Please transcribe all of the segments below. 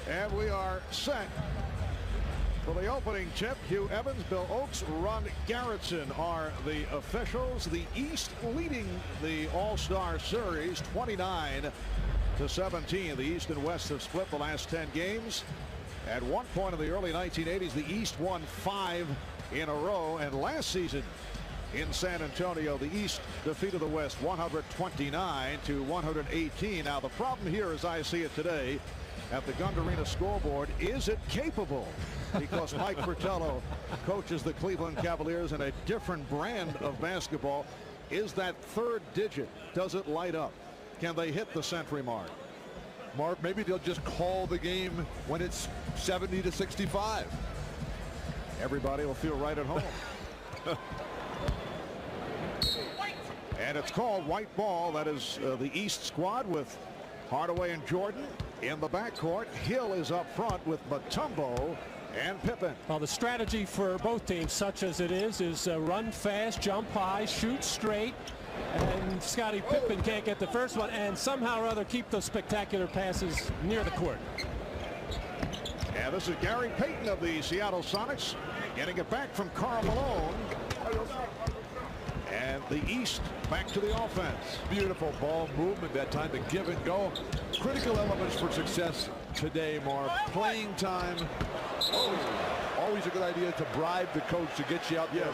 And we are set for the opening tip. Hugh Evans, Bill Oakes, Ron Garrettson are the officials. The East leading the All-Star Series 29-17. The East and West have split the last 10 games. At one point in the early 1980s, the East won 5 in a row. And last season in San Antonio, the East defeated the West 129-118. Now, the problem here, as I see it today, at the Gund Arena scoreboard, is it capable? Because Mike Fratello coaches the Cleveland Cavaliers in a different brand of basketball. Is that third digit, does it light up? Can they hit the century mark? Mark, maybe they'll just call the game when it's 70-65. Everybody will feel right at home. And it's called white ball. That is the East squad with Hardaway and Jordan in the backcourt. Hill is up front with Mutombo and Pippen. Well, the strategy for both teams, such as it is run fast, jump high, shoot straight. And Scottie Pippen can't get the first one and somehow or other keep those spectacular passes near the court. And this is Gary Payton of the Seattle Sonics getting it back from Karl Malone. And the East back to the offense. Beautiful ball movement that time, to give and go. Critical elements for success today, Mark. Playing time. Always a good idea to bribe the coach to get you out there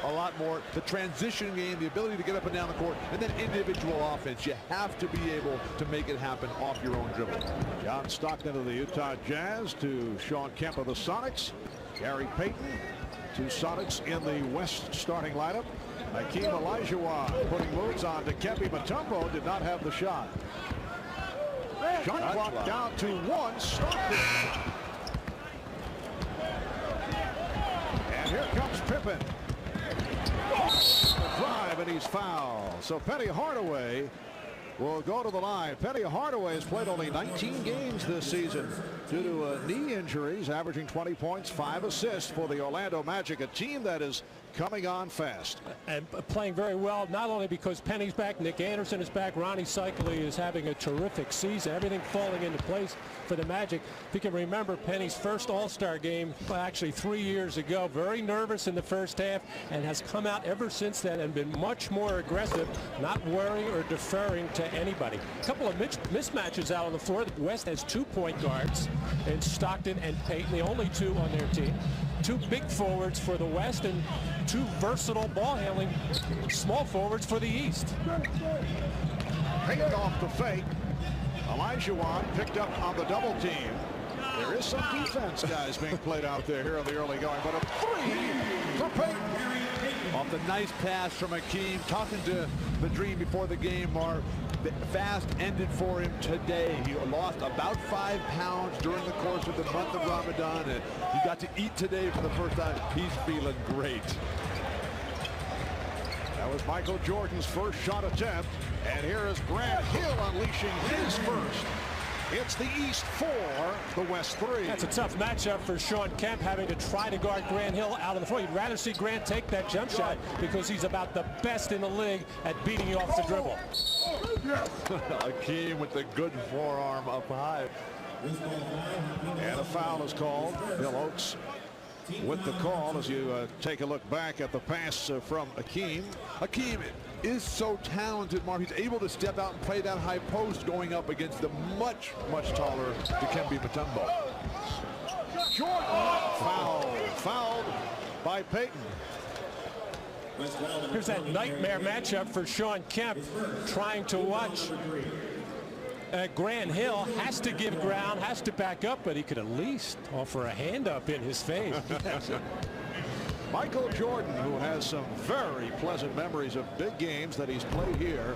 a lot more. The transition game, the ability to get up and down the court, and then individual offense. You have to be able to make it happen off your own dribble. John Stockton of the Utah Jazz to Sean Kemp of the Sonics. Gary Payton to Sonics in the West starting lineup. Hakeem Olajuwon putting moves on to Kempe. Mutombo did not have the shot. Shot clock down to 1. Stockton. And here comes Pippen. Drive, and he's fouled. So Penny Hardaway will go to the line. Penny Hardaway has played only 19 games this season due to knee injuries, averaging 20 points, 5 assists for the Orlando Magic, a team that is coming on fast. And playing very well, not only because Penny's back, Nick Anderson is back, Ronnie Cycli is having a terrific season, everything falling into place for the Magic. If you can remember Penny's first All-Star game, actually 3 years ago, very nervous in the first half and has come out ever since then and been much more aggressive, not worrying or deferring to anybody. A couple of mismatches out on the floor. The West has 2 point guards in Stockton and Payton, the only 2 on their team. 2 big forwards for the West and 2 versatile ball handling small forwards for the East. Payton off the fake. Olajuwon picked up on the double team. There is some defense, guys, being played out there here in the early going, but a 3 for Payton. Off the nice pass from Hakeem. Talking to the Dream before the game, Mark. The fast ended for him today. He lost about 5 pounds during the course of the month of Ramadan, and he got to eat today for the first time. He's feeling great. That was Michael Jordan's first shot attempt, and here is Grant Hill unleashing his first. It's the East 4, the West 3. That's a tough matchup for Sean Kemp, having to try to guard Grant Hill out on the floor. You'd rather see Grant take that jump shot because he's about the best in the league at beating you off the dribble. Hakeem with the good forearm up high. And a foul is called. Bill Oakes with the call as you take a look back at the pass from Hakeem. Hakeem is so talented, Mark. He's able to step out and play that high post going up against the much taller Dikembe Mutombo. Jordan fouled by Payton. Here's that nightmare matchup for Sean Kemp, trying to watch Grant Hill. Has to give ground, has to back up, but he could at least offer a hand up in his face. Michael Jordan, who has some very pleasant memories of big games that he's played here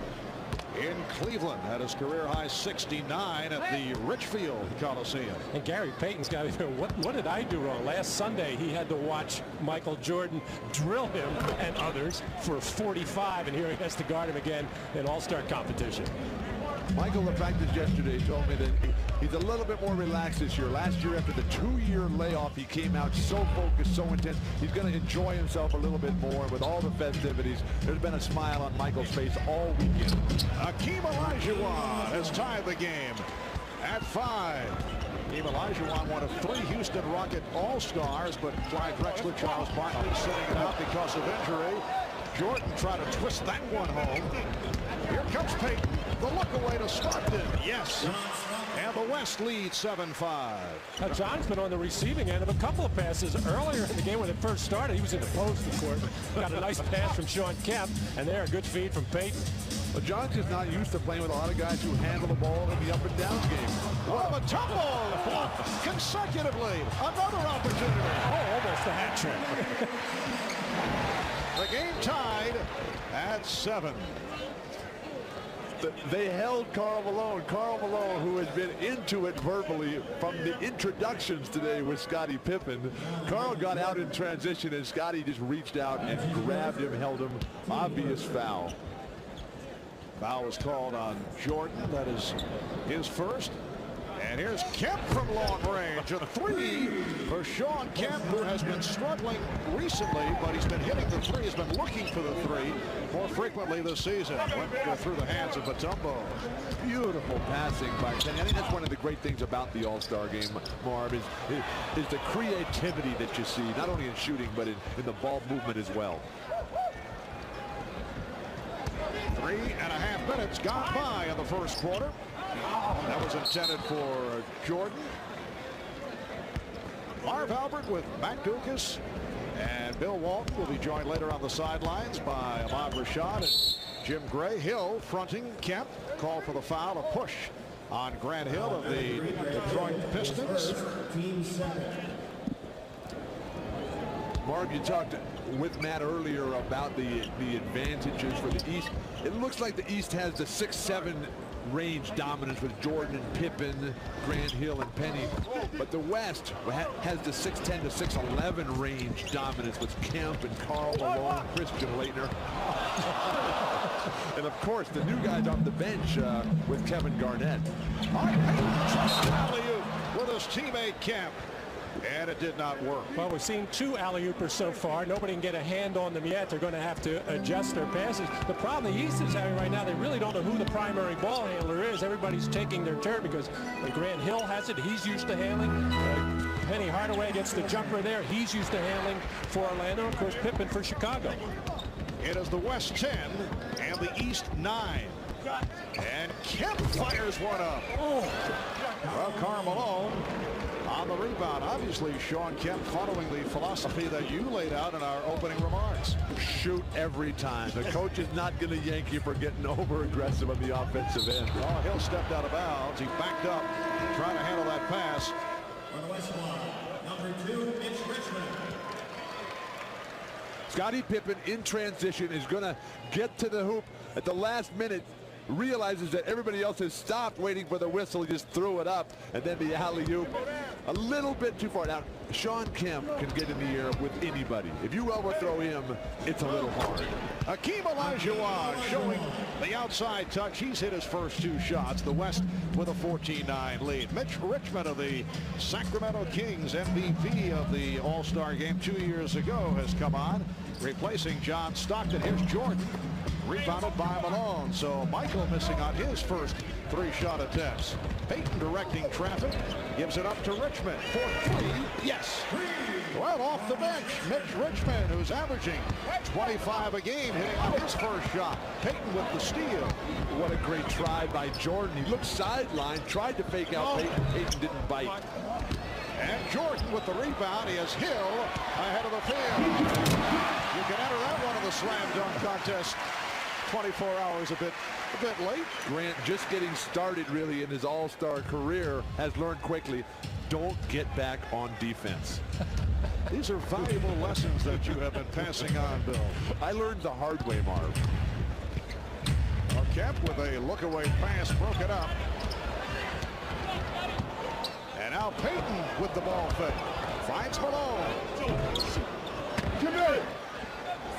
in Cleveland, had his career high 69 at the Richfield Coliseum. And Gary Payton's got to, what did I do wrong? Last Sunday he had to watch Michael Jordan drill him and others for 45, and here he has to guard him again in All-Star competition. Michael, the practice yesterday told me that he's a little bit more relaxed this year. Last year, after the 2-year layoff, he came out so focused, so intense. He's going to enjoy himself a little bit more with all the festivities. There's been a smile on Michael's face all weekend. Hakeem Olajuwon has tied the game. at 5. Team Olajuwon, one of 3 Houston Rocket All-Stars, but Clyde Drexler, Charles Barkley sitting it out because of injury. Jordan tried to twist that one home. Here comes Payton. The look away to Stockton. Yes. And the West leads 7-5. Now, John's been on the receiving end of a couple of passes earlier in the game when it first started. He was in the post, of course. Got a nice pass from Sean Kemp, and there, a good feed from Payton. But John's just not used to playing with a lot of guys who handle the ball in the up and down game. What a tumble! Consecutively, another opportunity. Oh, almost a hat trick. The game tied at 7. They held Karl Malone. Karl Malone, who has been into it verbally from the introductions today with Scottie Pippen. Karl got out in transition, and Scottie just reached out and grabbed him, held him. Obvious foul. Foul was called on Jordan. That is his first. And here's Kemp from long range. A 3 for Sean Kemp, who has been struggling recently, but he's been hitting the 3. He's been looking for the 3 more frequently this season. Went through the hands of Batumbo. Beautiful passing by Penny. I think that's one of the great things about the All-Star game, Marv, is the creativity that you see, not only in shooting, but in the ball movement as well. 3.5 minutes gone by in the first quarter. That was intended for Jordan. Marv Albert with Matt Dukas and Bill Walton will be joined later on the sidelines by Ahmad Rashad and Jim Gray. Hill fronting Kemp. Call for the foul, a push on Grant Hill of the Detroit Pistons. Marv, you talked with Matt earlier about the advantages for the East. It looks like the East has the 6-7 range dominance with Jordan and Pippen, Grant Hill and Penny, but the West has the 6'10 to 6'11 range dominance with Kemp and Karl Malone, Christian Laettner, and of course the new guys off the bench with Kevin Garnett. All right, Payton tries to alley-oop with his teammate Kemp. And it did not work. Well, we've seen 2 alley-oopers so far. Nobody can get a hand on them yet. They're going to have to adjust their passes. The problem the East is having right now, they really don't know who the primary ball handler is. Everybody's taking their turn because Grant Hill has it. He's used to handling. Penny Hardaway gets the jumper there. He's used to handling for Orlando. Of course, Pippen for Chicago. It is the West 10 and the East 9. And Kemp fires one up. Oh. Well, Karl Malone on the rebound. Obviously, Sean Kemp following the philosophy that you laid out in our opening remarks. Shoot every time. The coach is not going to yank you for getting over-aggressive on the offensive end. Oh, Hill stepped out of bounds. He backed up, trying to handle that pass. On the West line, number 2, Mitch Richmond. Scottie Pippen in transition is going to get to the hoop at the last minute. Realizes that everybody else has stopped waiting for the whistle. He just threw it up, and then the alley-oop a little bit too far. Now, Sean Kemp can get in the air with anybody. If you overthrow him, it's a little hard. Hakeem Olajuwon showing the outside touch. He's hit his first 2 shots. The West with a 14-9 lead. Mitch Richmond of the Sacramento Kings, MVP of the All-Star game 2 years ago, has come on, replacing John Stockton. Here's Jordan. Rebounded by Malone, so Michael missing on his first 3 shot attempts. Payton directing traffic, gives it up to Richmond for 3. Yes. Well, off the bench, Mitch Richmond, who's averaging 25 a game, hitting on his first shot. Payton with the steal. What a great try by Jordan. He looked sideline, tried to fake out Payton. Payton didn't bite. And Jordan with the rebound. He has Hill ahead of the field. You can enter that one in the slam dunk contest. 24 hours a bit late. Grant just getting started really in his all-star career has learned quickly, don't get back on defense. These are valuable lessons that you have been passing on, Bill. I learned the hard way, Marv. Kemp with a look-away pass, broke it up. And now Payton with the ball fake. Finds Malone.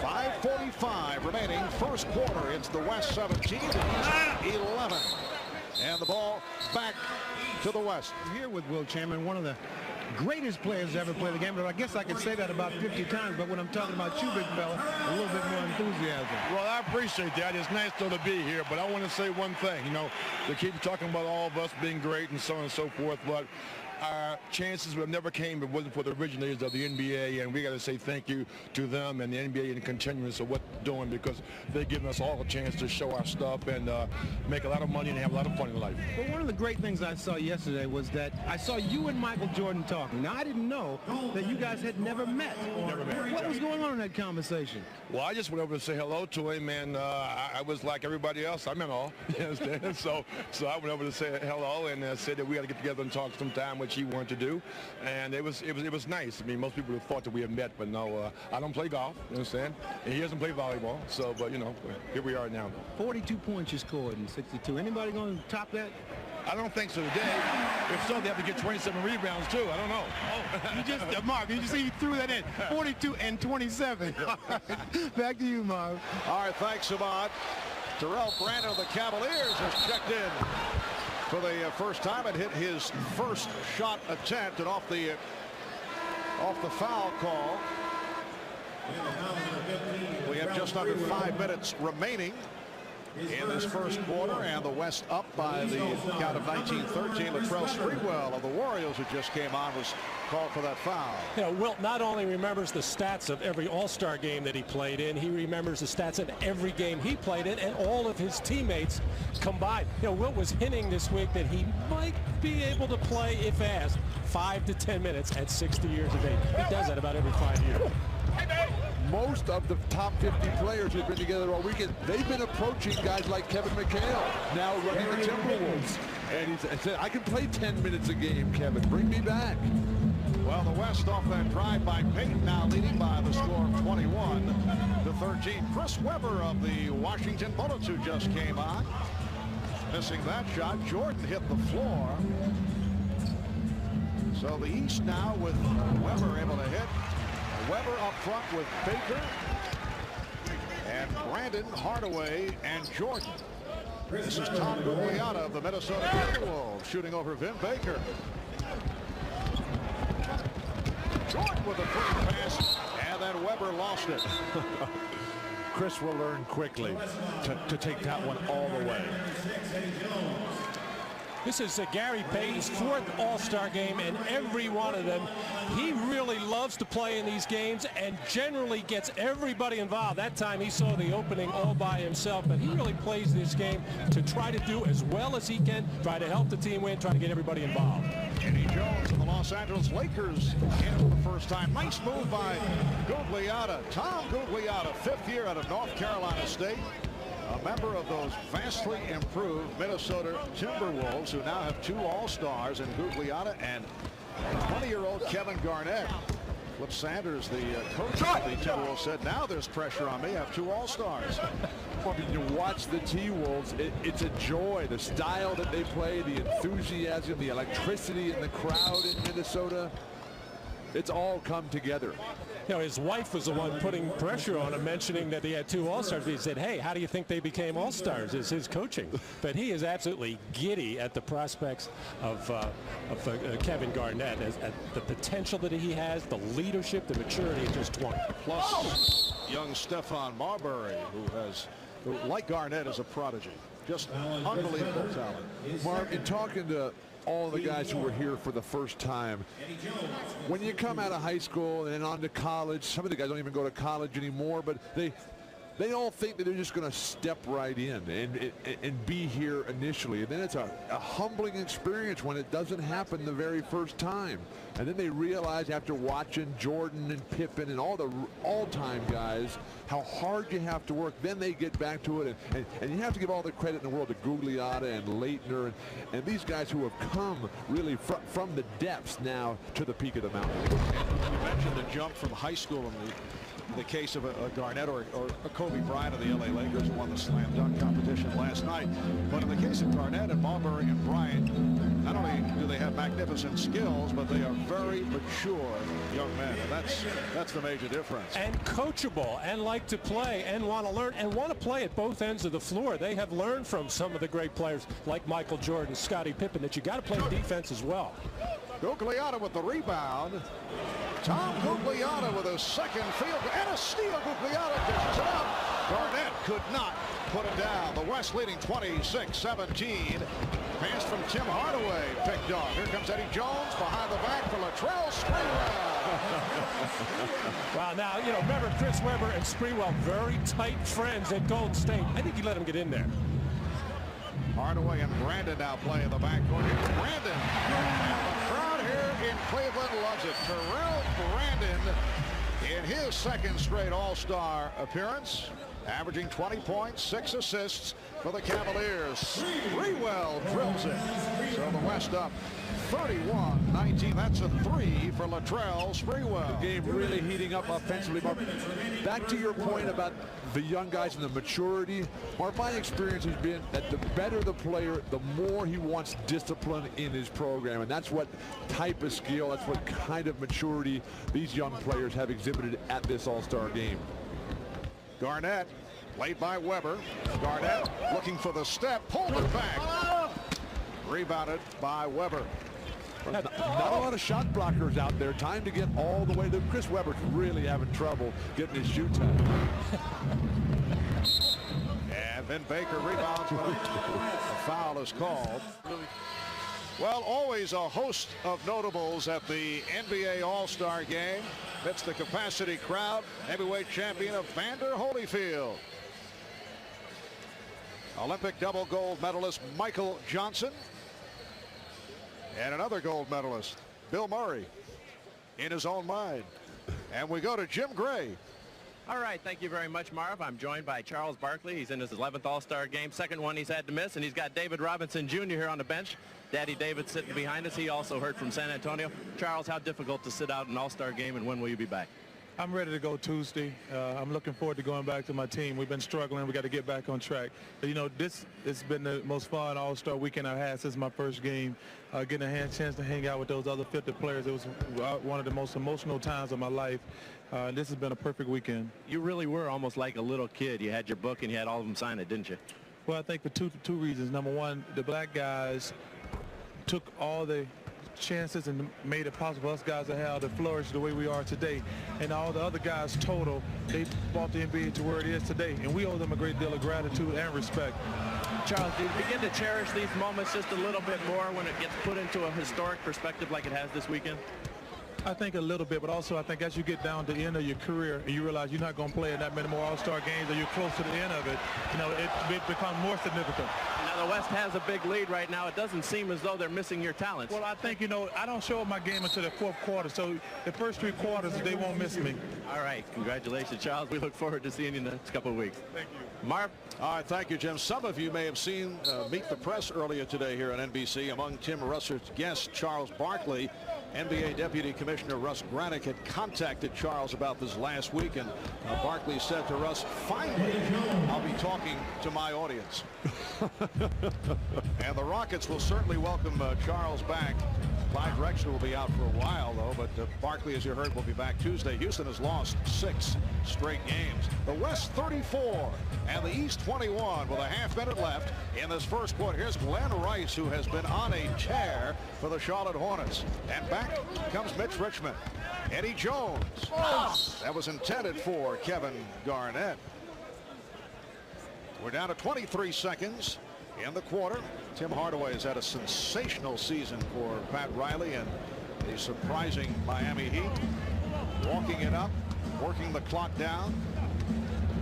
5:45 remaining, first quarter. It's the West 17 and East 11. And the ball back to the West. I'm here with Will Chamberlain, one of the greatest players to ever play the game. But I guess I could say that about 50 times. But when I'm talking about you, big fella, a little bit more enthusiasm. Well, I appreciate that. It's nice though to be here. But I want to say one thing. You know, they keep talking about all of us being great and so on and so forth. But our chances would have never came if it wasn't for the originators of the NBA, and we got to say thank you to them and the NBA and the continuance of what they're doing, because they're giving us all a chance to show our stuff and make a lot of money and have a lot of fun in life. But one of the great things I saw yesterday was that I saw you and Michael Jordan talking. Now, I didn't know that you guys had never met. Never met. What was going on in that conversation? Well, I just went over to say hello to him, and I was like everybody else. I meant all. You understand? So I went over to say hello and said that we got to get together and talk sometime, which he wanted to do, and it was nice. I mean, most people would have thought that we had met, but no, I don't play golf. You understand? And he doesn't play volleyball. So, but you know, here we are now. 42 points you scored in 62. Anybody going to top that? I don't think so today. If so, they have to get 27 rebounds too. I don't know. Oh, you just, Marv, you just see he threw that in. 42 and 27. Back to you, Marv. All right, thanks, Ahmad. Terrell Brandon of the Cavaliers has checked in for the first time and hit his first shot attempt, and off the foul call. We have just under 5 minutes remaining in this first quarter, and the West up by the count of 19-13. Latrell Sprewell of the Warriors, who just came on, was called for that foul. You know, Wilt not only remembers the stats of every All-Star game that he played in, he remembers the stats in every game he played in, and all of his teammates combined. You know, Wilt was hinting this week that he might be able to play, if asked, 5 to 10 minutes at 60 years of age. He does that about every 5 years. Most of the top 50 players who've been together all weekend, they've been approaching guys like Kevin McHale, now running the Timberwolves. And he said, I can play 10 minutes a game, Kevin. Bring me back. Well, the West off that drive by Payton, now leading by the score of 21-13. Chris Webber of the Washington Bullets, who just came on, missing that shot. Jordan hit the floor. So the East now with Webber able to hit. Webber up front with Baker and Brandon, Hardaway, and Jordan. This is Tom Gugliotta of the Minnesota Timberwolves shooting over Vin Baker. Jordan with a quick pass, and then Webber lost it. Chris will learn quickly to take that one all the way. This is Gary Payton's 4th All-Star game, and every one of them, he really loves to play in these games and generally gets everybody involved. That time he saw the opening all by himself, but he really plays this game to try to do as well as he can, try to help the team win, try to get everybody involved. Eddie Jones of the Los Angeles Lakers in for the first time. Nice move by Gugliotta. Tom Gugliotta, 5th year out of North Carolina State. A member of those vastly improved Minnesota Timberwolves, who now have 2 All-Stars in Gugliotta and 20-year-old Kevin Garnett. Flip Sanders, the coach of the Timberwolves, said, now there's pressure on me. I have 2 All-Stars. When you watch the T-Wolves, it's a joy. The style that they play, the enthusiasm, the electricity in the crowd in Minnesota. It's all come together. You know, his wife was the one putting pressure on him, mentioning that he had 2 All-Stars. He said, hey, how do you think they became All-Stars? Is his coaching. But he is absolutely giddy at the prospects of Kevin Garnett, at the potential that he has, the leadership, the maturity at just 20. Plus young Stephon Marbury, who like Garnett, is a prodigy. Just unbelievable talent. Mark, in talking to all the guys who were here for the first time, when you come out of high school and on to college, some of the guys don't even go to college anymore, but they all think that they're just going to step right in and be here initially. And then it's a humbling experience when it doesn't happen the very first time. And then they realize, after watching Jordan and Pippen and all the all-time guys, how hard you have to work. Then they get back to it. And you have to give all the credit in the world to Gugliotta and Leitner and these guys who have come really from the depths now to the peak of the mountain. You mentioned the jump from high school in the case of a Garnett or a Kobe Bryant of the LA Lakers, who won the slam dunk competition last night. But in the case of Garnett and Marbury and Bryant, not only do they have magnificent skills, but they are very mature young men, and that's the major difference. And coachable, and like to play, and want to learn, and want to play at both ends of the floor. They have learned from some of the great players like Michael Jordan, Scottie Pippen, that you got to play defense as well. Gugliotta with the rebound. Tom Gugliotta with a second field goal, and a steal. Gugliotta dishes it up. Garnett could not put it down. The West leading 26-17. Pass from Tim Hardaway picked off. Here comes Eddie Jones behind the back for Latrell Sprewell. Wow, now, you know, remember Chris Webber and Sprewell, very tight friends at Golden State. I think he let him get in there. Hardaway and Brandon now play in the backcourt. Here's Brandon. And the crowd here in Cleveland loves it. Terrell Brandon in his second straight All-Star appearance, averaging 20 points, 6 assists for the Cavaliers. Sprewell drills it. So the West up 31-19. That's a 3 for Latrell Sprewell. The game really heating up offensively. Mark, back to your point about the young guys and the maturity. Mark, my experience has been that the better the player, the more he wants discipline in his program. And that's what type of skill, that's what kind of maturity these young players have exhibited at this All-Star game. Garnett, played by Webber. Garnett looking for the step, pulled it back. Rebounded by Webber. Not a lot of shot blockers out there. Time to get all the way to Chris Webber's really having trouble getting his shoot time. And then Baker rebounds, but a foul is called. Well, always a host of notables at the NBA All-Star Game. That's the capacity crowd. Heavyweight champion Evander Holyfield. Olympic double gold medalist Michael Johnson. And another gold medalist, Bill Murray, in his own mind. And we go to Jim Gray. All right, thank you very much, Marv. I'm joined by Charles Barkley. He's in his 11th All-Star game, second one he's had to miss, and he's got David Robinson Jr. here on the bench. Daddy David sitting behind us. He also heard from San Antonio. Charles, how difficult to sit out an All-Star game, and when will you be back? I'm ready to go Tuesday. I'm looking forward to going back to my team. We've been struggling. We got to get back on track. But, you know, this has been the most fun All-Star weekend I've had since my first game. Getting a chance to hang out with those other 50 players. It was one of the most emotional times of my life. This has been a perfect weekend. You really were almost like a little kid. You had your book and you had all of them sign it, didn't you? Well, I think for two reasons. Number one, the black guys took all the chances and made it possible for us guys to have to flourish the way we are today. And all the other guys total, they brought the NBA to where it is today. And we owe them a great deal of gratitude and respect. Charles, do you begin to cherish these moments just a little bit more when it gets put into a historic perspective like it has this weekend? I think a little bit, but also I think as you get down to the end of your career and you realize you're not going to play in that many more All-Star games or you're close to the end of it, you know, it becomes more significant. Now the West has a big lead right now. It doesn't seem as though they're missing your talents. Well, I think, you know, I don't show up my game until the fourth quarter, so the first 3 quarters, they won't miss me. All right. Congratulations, Charles. We look forward to seeing you in the next couple of weeks. Thank you. Marv? All right, thank you, Jim. Some of you may have seen Meet the Press earlier today here on NBC. Among Tim Russell's guests, Charles Barkley. NBA Deputy Commissioner Russ Granick had contacted Charles about this last week, and Barkley said to Russ, finally, I'll be talking to my audience. And the Rockets will certainly welcome Charles back. Clyde Drexler will be out for a while, though, but Barkley, as you heard, will be back Tuesday. Houston has lost 6 straight games. The West 34 and the East 21 with a half-minute left in this first quarter. Here's Glenn Rice, who has been on a tear for the Charlotte Hornets. And back comes Mitch Richmond. Eddie Jones. That was intended for Kevin Garnett. We're down to 23 seconds in the quarter. Tim Hardaway has had a sensational season for Pat Riley and the surprising Miami Heat. Walking it up, working the clock down.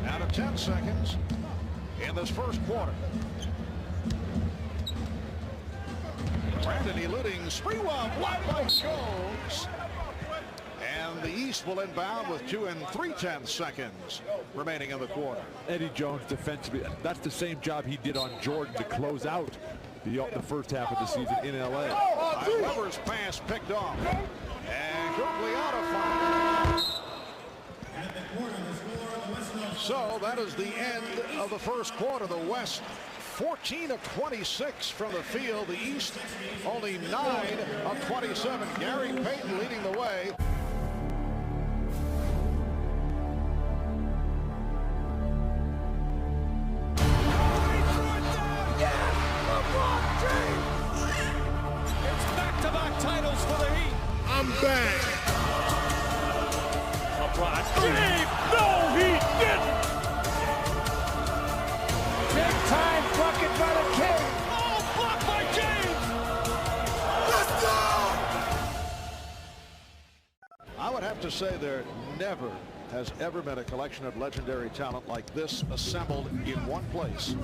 Out of 10 seconds in this first quarter. Brandon eluding Sprewell, blocked by Jones. And the East will inbound with 2 3/10 seconds remaining in the quarter. Eddie Jones defensively, that's the same job he did on Jordan to close out the first half of the season in L.A. Weber's pass picked off. And Gugliotta finds. So that is the end of the first quarter. The West 14 of 26 from the field. The East only 9 of 27. Gary Payton leading the way. I'm back. LeBron. Steve! No, he didn't! Big time bucket by the King. Oh, blocked by James! Let's go! I would have to say there never has ever been a collection of legendary talent like this assembled in one place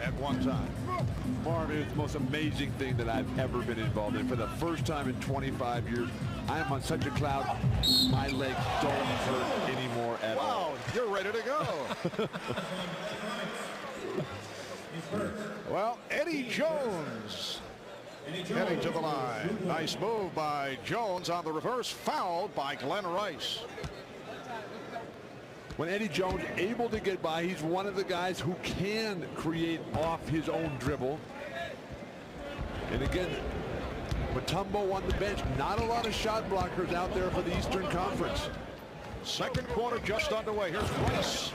at one time. Marvin, it's the most amazing thing that I've ever been involved in. For the first time in 25 years, I am on such a cloud, my legs don't hurt anymore at all. Wow, you're ready to go. Well, Eddie Jones heading to the line. Nice move by Jones on the reverse, fouled by Glenn Rice. When Eddie Jones able to get by, he's one of the guys who can create off his own dribble. And again, Mutombo on the bench, not a lot of shot blockers out there for the Eastern Conference. Second quarter just underway. Here's Rice.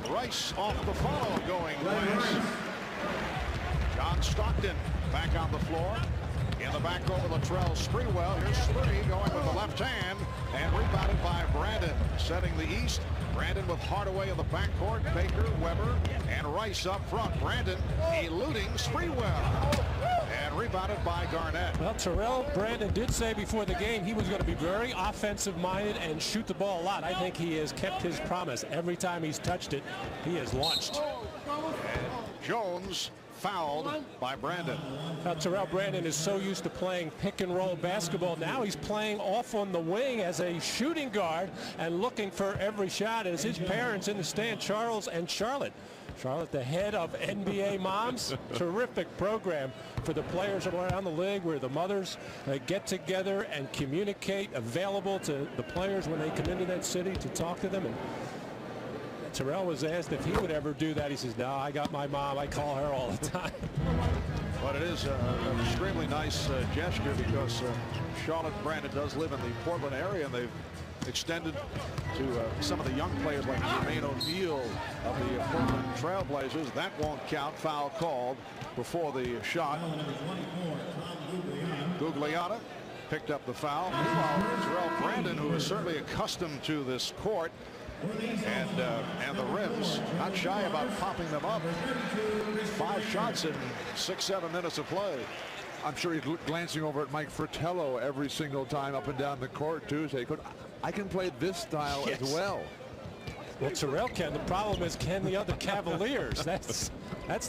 Rice off the follow going Rice. John Stockton back on the floor. In the back over Latrell Sprewell. Here's Spree going with the left hand and rebounded by Brandon. Setting the East. Brandon with Hardaway in the backcourt. Baker, Weber, and Rice up front. Brandon eluding Sprewell. And rebounded by Garnett. Well, Terrell Brandon did say before the game he was going to be very offensive-minded and shoot the ball a lot. I think he has kept his promise. Every time he's touched it, he has launched. And Jones fouled by Brandon. Now, Terrell Brandon is so used to playing pick-and-roll basketball. Now he's playing off on the wing as a shooting guard and looking for every shot as his parents in the stand, Charles and Charlotte. Charlotte, the head of NBA Moms. Terrific program for the players around the league where the mothers get together and communicate, available to the players when they come into that city to talk to them. And Terrell was asked if he would ever do that. He says, no, I got my mom. I call her all the time. But it is an extremely nice gesture because Charlotte Brandon does live in the Portland area, and they've extended to some of the young players like Jermaine O'Neal of the Portland Trailblazers. That won't count. Foul called before the shot. Gugliotta picked up the foul. Meanwhile, Terrell Brandon, who is certainly accustomed to this court and the rims, not shy about popping them up. 5 shots in 6-7 minutes of play. I'm sure he's glancing over at Mike Fratello every single time up and down the court too. Say, I can play this style as well. Well, Terrell can. The problem is, can the other Cavaliers? That's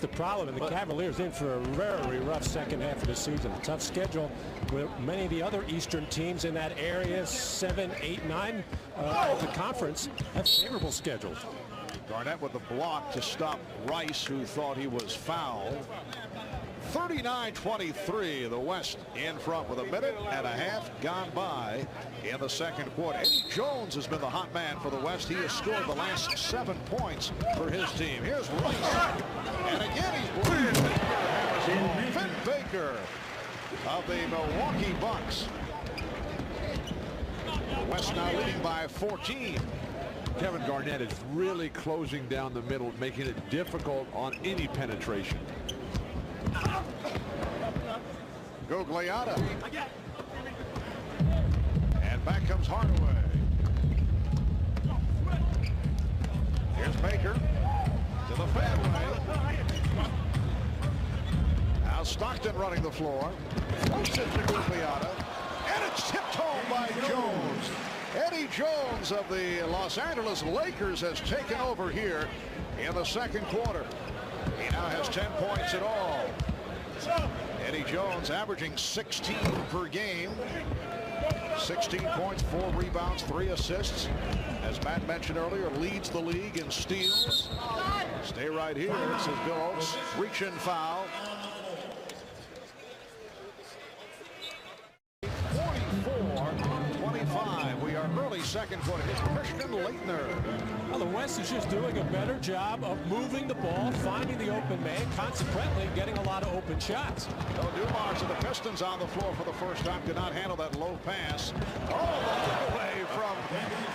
the problem. And the Cavaliers in for a very rough second half of the season. A tough schedule with many of the other Eastern teams in that area, 7, 8, 9 of the conference, have favorable schedules. Garnett with the block to stop Rice, who thought he was fouled. 39-23, the West in front with a minute and a half gone by in the second quarter. Eddie Jones has been the hot man for the West. He has scored the last 7 points for his team. Here's Rice, and again he's blocked. Finn Baker of the Milwaukee Bucks. The West now leading by 14. Kevin Garnett is really closing down the middle, making it difficult on any penetration. Gugliotta. And back comes Hardaway. Here's Baker to the fairway. Now Stockton running the floor. Floats it to Gugliotta. And it's tipped home by Jones. Eddie Jones of the Los Angeles Lakers has taken over here in the second quarter. He now has 10 points in all. Eddie Jones averaging 16 per game. 16 points, 4 rebounds, 3 assists. As Matt mentioned earlier, leads the league in steals. Stay right here. It says Bill Oakes. Reach in foul. 44-25. We are early second quarter. Here's Christian Laettner. Well, the West is just doing a better job of moving the ball, finding the open man, consequently getting a lot of open shots. Dumars of the Pistons on the floor for the first time could not handle that low pass. Oh, the away from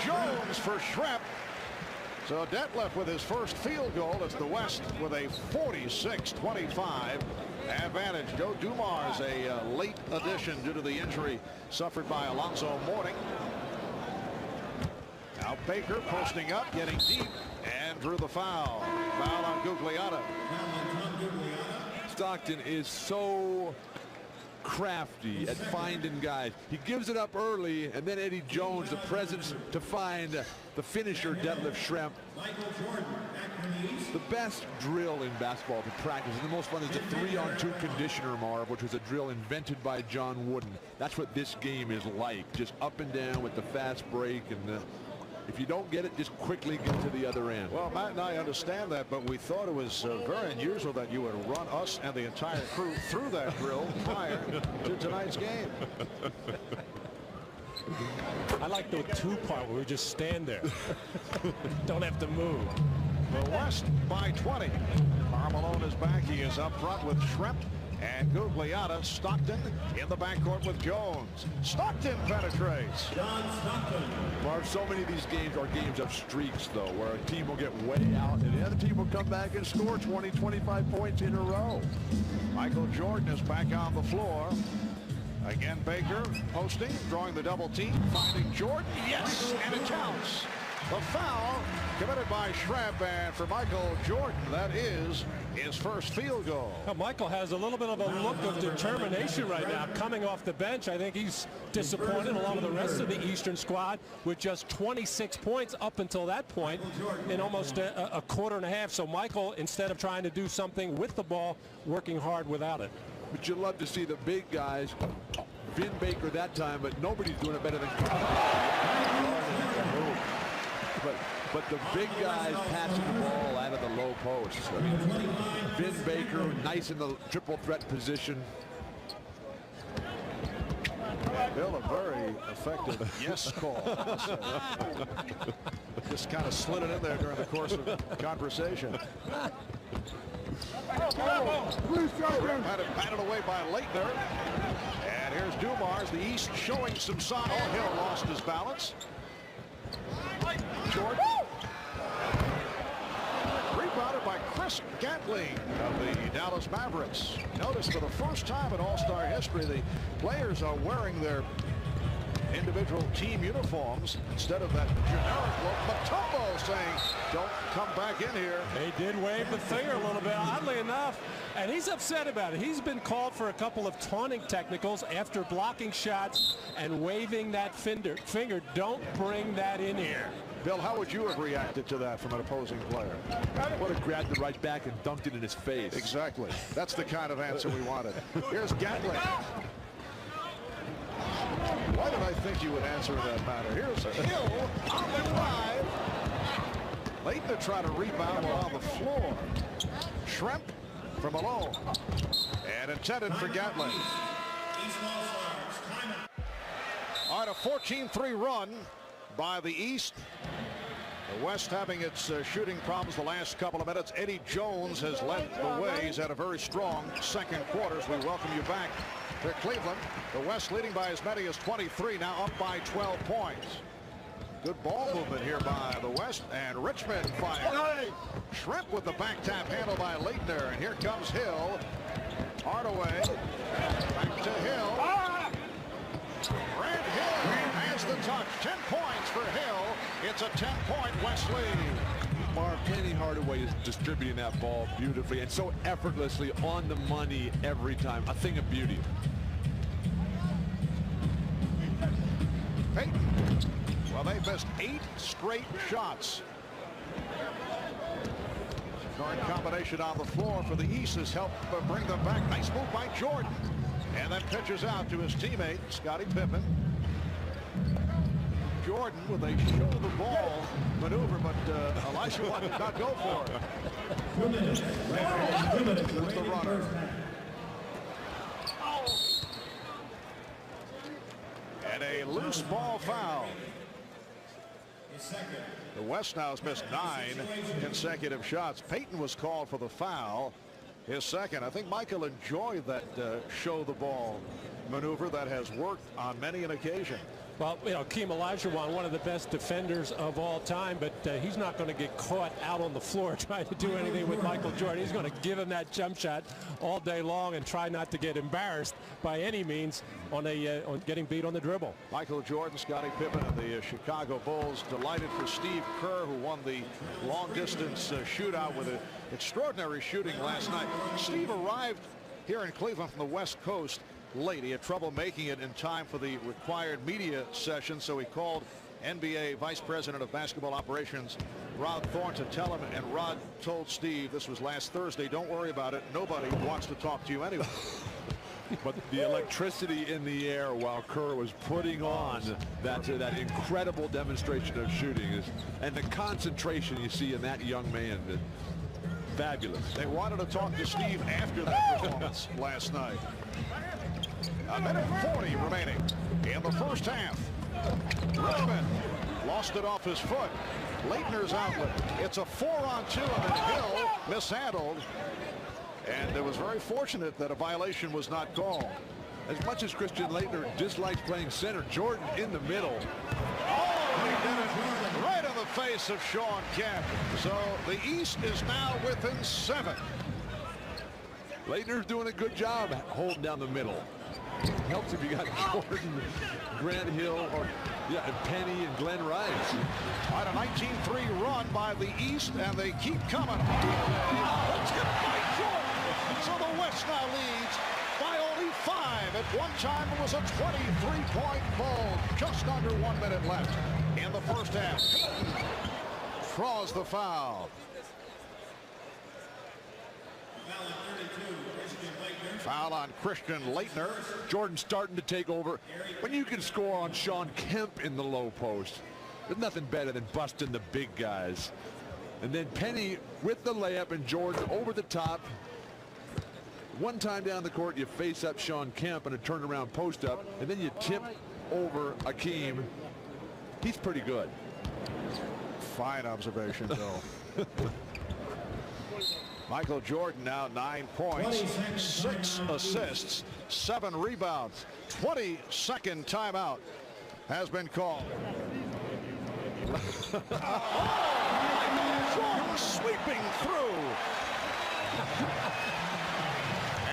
Jones for Schrempf. So Detlef with his first field goal. It's the West with a 46-25 advantage. Joe Dumars, a late addition due to the injury suffered by Alonzo Mourning. Now Baker posting up, getting deep, and drew the foul. Foul on Gugliotta. Stockton is so crafty at finding guys. He gives it up early, and then Eddie Jones, the presence to find the finisher, Detlef Schrempf. The best drill in basketball to practice, and the most fun, is the 3-on-2 conditioner, Marv, which was a drill invented by John Wooden. That's what this game is like, just up and down with the fast break, and if you don't get it, just quickly get to the other end. Well, Matt and I understand that, but we thought it was very unusual that you would run us and the entire crew through that drill prior to tonight's game. I like the two-part where we just stand there. Don't have to move. The West by 20. Carmelone is back. He is up front with Schrempf and Gugliotta. Stockton in the backcourt with Jones. Stockton penetrates. Marv, so many of these games are games of streaks, though, where a team will get way out and the other team will come back and score 20, 25 points in a row. Michael Jordan is back on the floor. Again, Baker posting, drawing the double team, finding Jordan. Yes, and it counts. The foul committed by Schrempf, and for Michael Jordan, that is his first field goal. Now, Michael has a little bit of a look of determination right now coming off the bench. I think he's disappointed along with the rest of the Eastern squad with just 26 points up until that point in almost a quarter and a half. So Michael, instead of trying to do something with the ball, working hard without it. But you love to see the big guys. Vin Baker that time, but nobody's doing it better than but the big guys passing the ball out of the low post. I mean, Vin Baker nice in the triple threat position. Bill, a very effective yes call. Just kind of slid it in there during the course of conversation. Had it batted away by Leitner. And here's Dumars, the East showing some sign. Oh, Hill lost his balance. Jordan. Rebounded by Chris Gatling of the Dallas Mavericks. Notice for the first time in All-Star history, the players are wearing their individual team uniforms instead of that generic look. Mutombo saying, don't come back in here. They did wave the finger a little bit, oddly enough, and he's upset about it. He's been called for a couple of taunting technicals after blocking shots and waving that finger. Don't bring that in here. Bill, how would you have reacted to that from an opposing player? Would have grabbed it right back and dunked it in his face. Exactly. That's the kind of answer we wanted. Here's Gatling. Why did I think you would answer in that manner? Here's Hill on the drive. Leitner try to rebound while on the floor. Schrempf from Malone. And intended for Gatling. All right, a 14-3 run by the East. The West having its shooting problems the last couple of minutes. Eddie Jones has led the way. He's had a very strong second quarter. As we welcome you back to Cleveland. The West leading by as many as 23, now up by 12 points. Good ball movement here by the West, and Richmond fires. Schrempf with the back tap handle by Leitner, and here comes Hill. Hardaway, back to Hill. Grant Hill has the touch. 10 points for Hill. It's a 10-point West lead. Marv, Penny Hardaway is distributing that ball beautifully and so effortlessly, on the money every time. A thing of beauty. Payton. Well, they've missed 8 straight shots. Current combination on the floor for the East has helped bring them back. Nice move by Jordan. And then pitches out to his teammate, Scottie Pippen. Jordan with a show the ball maneuver, but Elisha did not go for it. With the runner. And a loose ball foul. The West now has missed 9 consecutive shots. Payton was called for the foul. his second. I think Michael enjoyed that show the ball maneuver that has worked on many an occasion. Well, you know, Keem Olajuwon, one of the best defenders of all time, but he's not going to get caught out on the floor trying to do anything with Michael Jordan. He's going to give him that jump shot all day long and try not to get embarrassed by any means on getting beat on the dribble. Michael Jordan, Scottie Pippen, and the Chicago Bulls. Delighted for Steve Kerr, who won the long-distance shootout with an extraordinary shooting last night. Steve arrived here in Cleveland from the West Coast late. He had trouble making it in time for the required media session, so he called NBA Vice President of Basketball Operations Rod Thorne to tell him, and Rod told Steve, this was last Thursday, don't worry about it, nobody wants to talk to you anyway. But the electricity in the air while Kerr was putting on that incredible demonstration of shooting and the concentration you see in that young man, fabulous. They wanted to talk to Steve after that performance last night. A minute 40 remaining in the first half. Richmond lost it off his foot. Leitner's outlet. It's a 4-on-2, and then Hill mishandled. And it was very fortunate that a violation was not called. As much as Christian Laettner dislikes playing center, Jordan in the middle. Oh, he did it right in the face of Sean Kemp. So the East is now within 7. Laettner's doing a good job holding down the middle. Helps if you got Jordan, Grant Hill, and Penny and Glenn Rice. On a 19-3 run by the East, and they keep coming. That's hit by Jordan. So the West now leads by only 5. At one time, it was a 23-point ball. Just under 1 minute left in the first half. Draws the foul. Foul on Christian Laettner. Jordan starting to take over. When you can score on Sean Kemp in the low post, there's nothing better than busting the big guys. And then Penny with the layup and Jordan over the top. One time down the court, you face up Sean Kemp and a turnaround post up, and then you tip over Akeem. He's pretty good. Fine observation, Bill. Michael Jordan now 9 points, 6 assists, 7 rebounds. 22nd timeout has been called. Oh, Jordan sweeping through.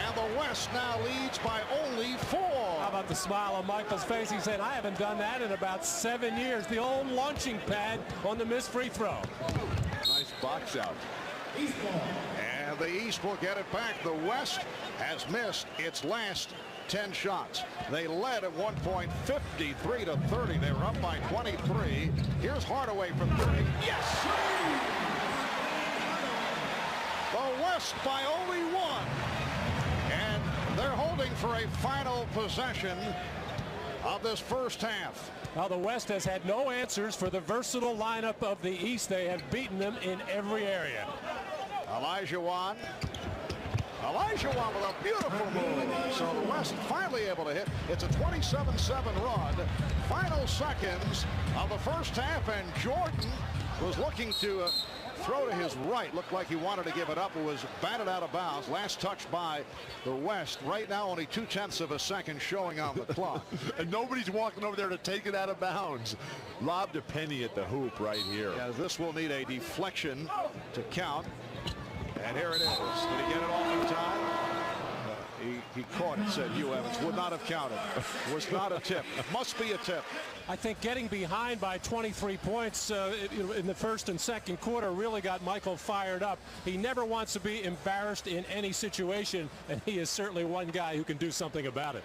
And the West now leads by only 4. How about the smile on Michael's face? He said, I haven't done that in about 7 years. The old launching pad on the missed free throw. Nice box out. And the East will get it back. The West has missed its last 10 shots. They led at one point 53-30. They were up by 23. Here's Hardaway from 30. Yes! The West by only 1. And they're holding for a final possession of this first half. Now the West has had no answers for the versatile lineup of the East. They have beaten them in every area. Olajuwon with a beautiful move. So the West finally able to hit. It's a 27-7 run. Final seconds of the first half, and Jordan was looking to throw to his right. Looked like he wanted to give it up. It was batted out of bounds. Last touch by the West. Right now only 0.2 of a second showing on the clock. And nobody's walking over there to take it out of bounds. Lobbed a Penny at the hoop right here. Yeah, this will need a deflection to count. And here it is. Did he get it off in time? He caught it, said Hugh Evans. Would not have counted. Was not a tip. Must be a tip. I think getting behind by 23 points in the first and second quarter really got Michael fired up. He never wants to be embarrassed in any situation, and he is certainly one guy who can do something about it.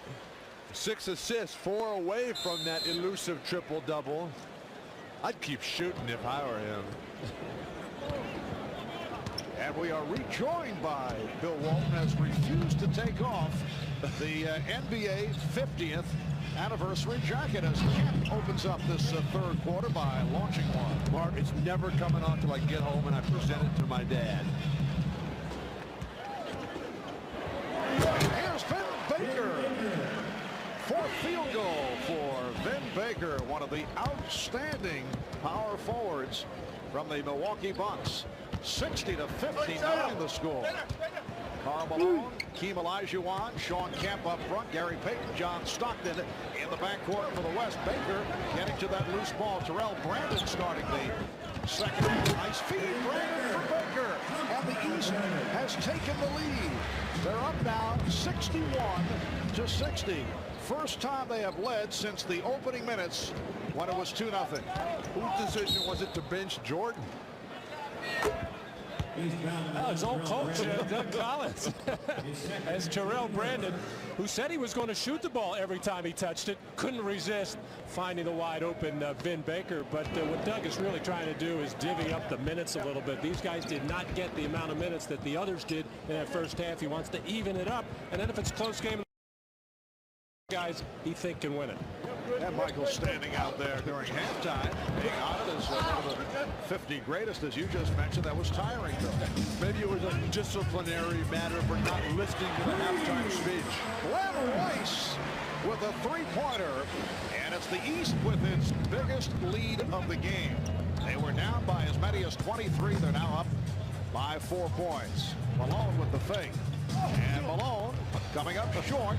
6 assists, 4 away from that elusive triple-double. I'd keep shooting if I were him. And we are rejoined by Bill Walton, has refused to take off the NBA 50th anniversary jacket as Kemp opens up this third quarter by launching one. Mark, it's never coming on till I get home and I present it to my dad. Here's Vin Baker. Fourth field goal for Vin Baker, one of the outstanding power forwards from the Milwaukee Bucks. 60-59 the score. Karl Malone, Keem Olajuwon, Sean Kemp up front, Gary Payton, John Stockton in the backcourt for the West. Baker getting to that loose ball. Terrell Brandon starting the second. Nice feed, Brandon for Baker. And the East has taken the lead. They're up now 61-60. First time they have led since the opening minutes when it was 2-0. Whose decision was it to bench Jordan? His old coach, Doug Collins. As Terrell Brandon, who said he was going to shoot the ball every time he touched it, couldn't resist finding the wide open Vin Baker. But what Doug is really trying to do is divvy up the minutes a little bit. These guys did not get the amount of minutes that the others did in that first half. He wants to even it up, and then if it's a close game, guys he think can win it. And Michael standing out there during halftime, being honored as one of the 50 greatest, as you just mentioned. That was tiring, though. Maybe it was a disciplinary matter for not listening to the halftime speech. Glenn Rice with a three-pointer, and it's the East with its biggest lead of the game. They were down by as many as 23. They're now up by 4 points. Malone with the fake, and Malone coming up short.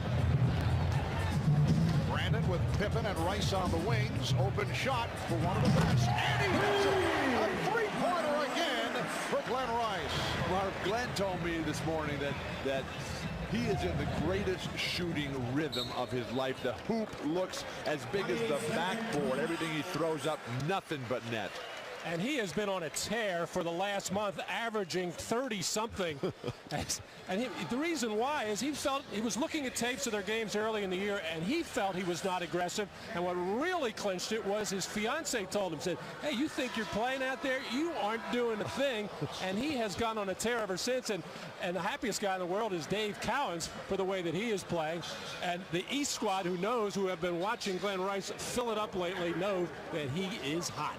Brandon with Pippen and Rice on the wings. Open shot for one of the best. And he hits it. A three-pointer again for Glenn Rice. Mark, Glenn told me this morning that he is in the greatest shooting rhythm of his life. The hoop looks as big as the backboard. Everything he throws up, nothing but net. And he has been on a tear for the last month, averaging 30-something. And the reason why is he was looking at tapes of their games early in the year, and he felt he was not aggressive. And what really clinched it was his fiance told him, said, hey, you think you're playing out there? You aren't doing a thing. And he has gone on a tear ever since. And the happiest guy in the world is Dave Cowens for the way that he is playing. And the East squad, who have been watching Glenn Rice fill it up lately, know that he is hot.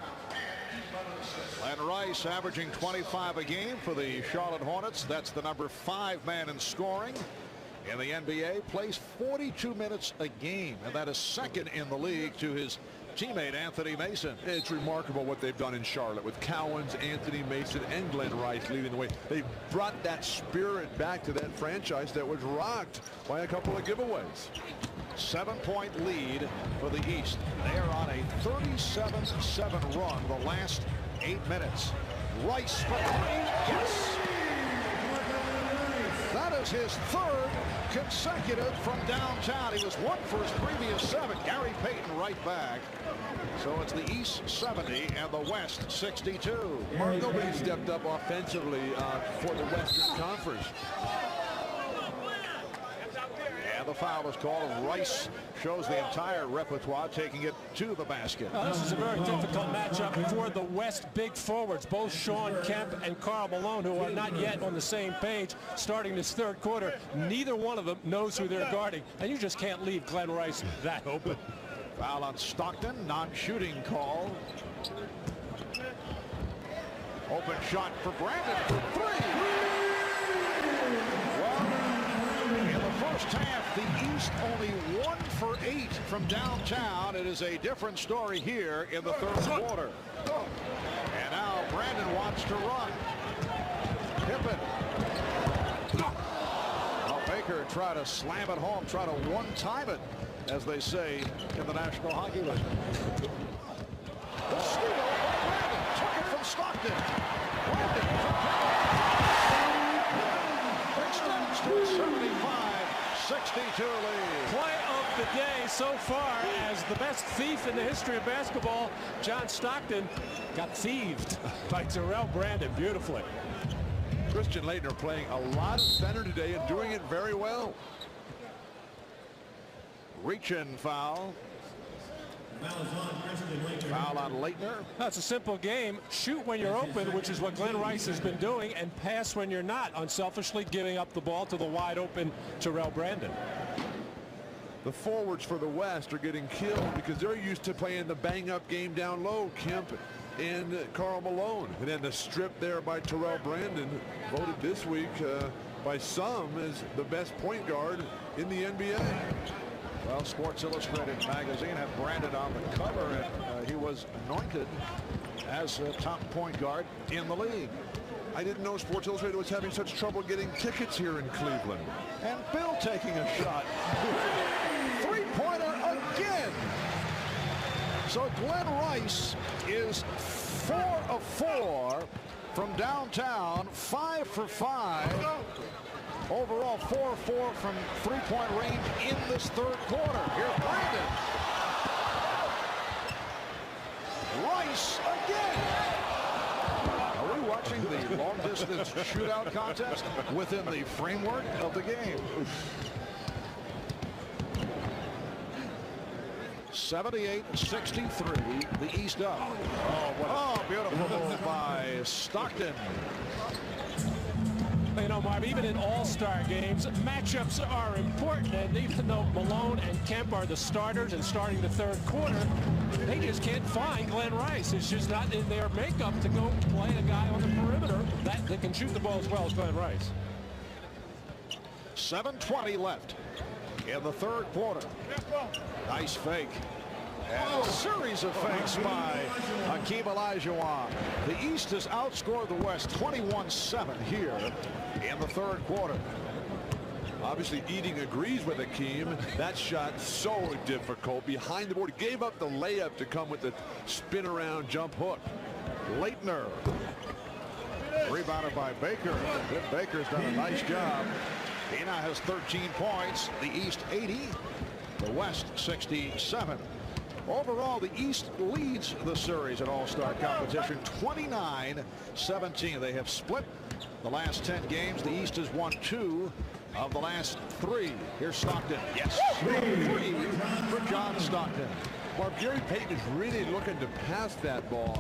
Glenn Rice averaging 25 a game for the Charlotte Hornets. That's the number 5 man in scoring in the NBA. Plays 42 minutes a game, and that is second in the league to his teammate Anthony Mason. It's remarkable what they've done in Charlotte with Cowens, Anthony Mason, and Glenn Rice leading the way. They brought that spirit back to that franchise that was rocked by a couple of giveaways. 7-point lead for the East. They are on a 37-7 run the last 8 minutes. Rice for 3. Yes. That is his third consecutive from downtown. He was 1 for his previous 7. Gary Payton right back. So it's the East 70 and the West 62. Mark, nobody stepped up offensively for the Western Conference. And the foul is called. Rice shows the entire repertoire, taking it to the basket. This is a very difficult matchup for the West big forwards, both Sean Kemp and Karl Malone, who are not yet on the same page starting this third quarter. Neither one of them knows who they're guarding, and you just can't leave Glenn Rice that open. Foul on Stockton, non-shooting call. Open shot for Brandon for 3. In the first half, the East only 1 for 8 from downtown. It is a different story here in the third quarter. And now Brandon wants to run. Pippen. Well, Baker try to slam it home, try to one-time it, as they say in the National Hockey League. The steal by Brandon. Took it from Stockton. Brandon from extends to a 75-62 lead. Play of the day so far as the best thief in the history of basketball, John Stockton, got thieved by Terrell Brandon beautifully. Christian Laettner playing a lot of center today and doing it very well. Reach-in foul. Foul on Laettner. That's a simple game. Shoot when you're open, which is what Glenn Rice has been doing, and pass when you're not, unselfishly giving up the ball to the wide open Terrell Brandon. The forwards for the West are getting killed because they're used to playing the bang-up game down low. Kemp and Karl Malone. And then the strip there by Terrell Brandon, voted this week by some as the best point guard in the NBA. Well, Sports Illustrated magazine had Brandon on the cover, and he was anointed as a top point guard in the league. I didn't know Sports Illustrated was having such trouble getting tickets here in Cleveland. And Bill taking a shot. Three-pointer again. So Glenn Rice is 4 of 4 from downtown, 5 for 5. Overall, 4 of 4 from three-point range in this third quarter. Here's Brandon. Rice again. Are we watching the long-distance shootout contest within the framework of the game? 78-63, the East up. Oh, beautiful move by Stockton. You know, Marv, even in all-star games, matchups are important. And even though Malone and Kemp are the starters and starting the third quarter, they just can't find Glenn Rice. It's just not in their makeup to go play a guy on the perimeter that can shoot the ball as well as Glenn Rice. 7:20 left in the third quarter. Nice fake. And a series of fakes by Hakeem Olajuwon. The East has outscored the West 21-7 here in the third quarter. Obviously, Eating agrees with Hakeem. That shot so difficult. Behind the board, gave up the layup to come with the spin-around jump hook. Leitner. Rebounded by Baker. Baker's done a nice job. He now has 13 points. The East 80. The West 67. Overall, the East leads the series at All-Star competition 29-17. They have split the last 10 games. The East has won 2 of the last 3. Here's Stockton. Yes. 3 for John Stockton. Well, Gary Payton is really looking to pass that ball.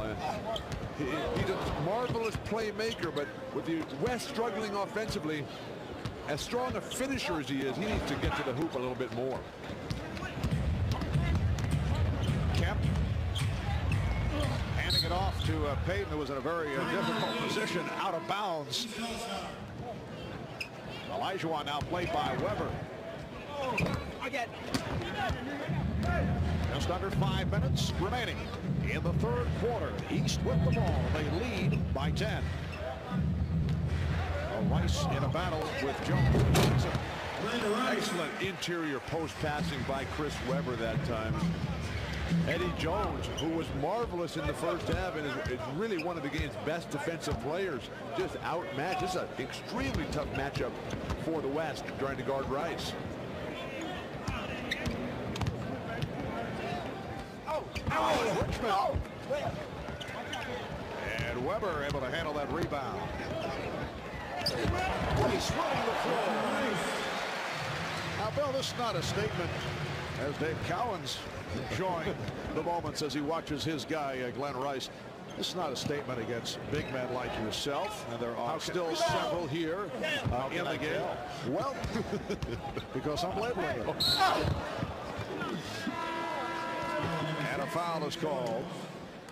He's a marvelous playmaker, but with the West struggling offensively, as strong a finisher as he is, he needs to get to the hoop a little bit more. Kemp handing it off to Payton, who was in a very difficult position, out of bounds. Olajuwon now played by Weber. Just under 5 minutes remaining in the third quarter. East with the ball. They lead by 10. Rice in a battle with Jones. Excellent interior post passing by Chris Weber that time. Eddie Jones, who was marvelous in the first half and is really one of the game's best defensive players, just outmatched. This is an extremely tough matchup for the West trying to guard Rice. And Weber able to handle that rebound. Rice running the floor. Now, Bill, this is not a statement, as Dave Cowan's enjoying the moments as he watches his guy, Glenn Rice. This is not a statement against big men like yourself, and there are still several here in the game. Well, because I'm labeling it. And a foul is called.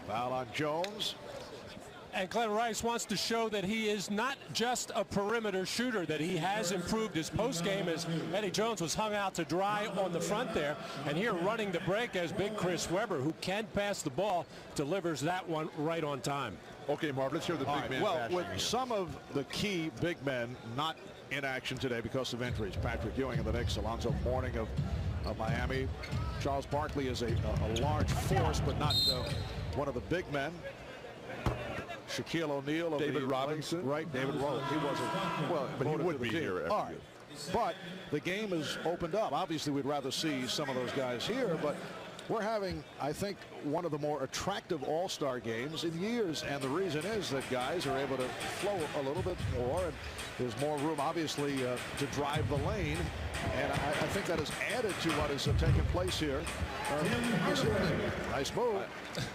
Foul on Jones. And Glenn Rice wants to show that he is not just a perimeter shooter, that he has improved his post game as Eddie Jones was hung out to dry on the front there. And here running the break as big Chris Weber, who can pass the ball, delivers that one right on time. Okay, Marv, let's hear the big man. Well, with some of the key big men not in action today because of injuries, Patrick Ewing of the Knicks, Alonzo Mourning of Miami. Charles Barkley is a large force, but not one of the big men. Shaquille O'Neal of David Robinson. Right, David Robinson. He wasn't, well, but he would be here. All right. But the game is opened up. Obviously, we'd rather see some of those guys here, but we're having, I think, one of the more attractive all-star games in years. And the reason is that guys are able to flow a little bit more, and there's more room, obviously, to drive the lane. And I think that has added to what is taking place here. Nice move.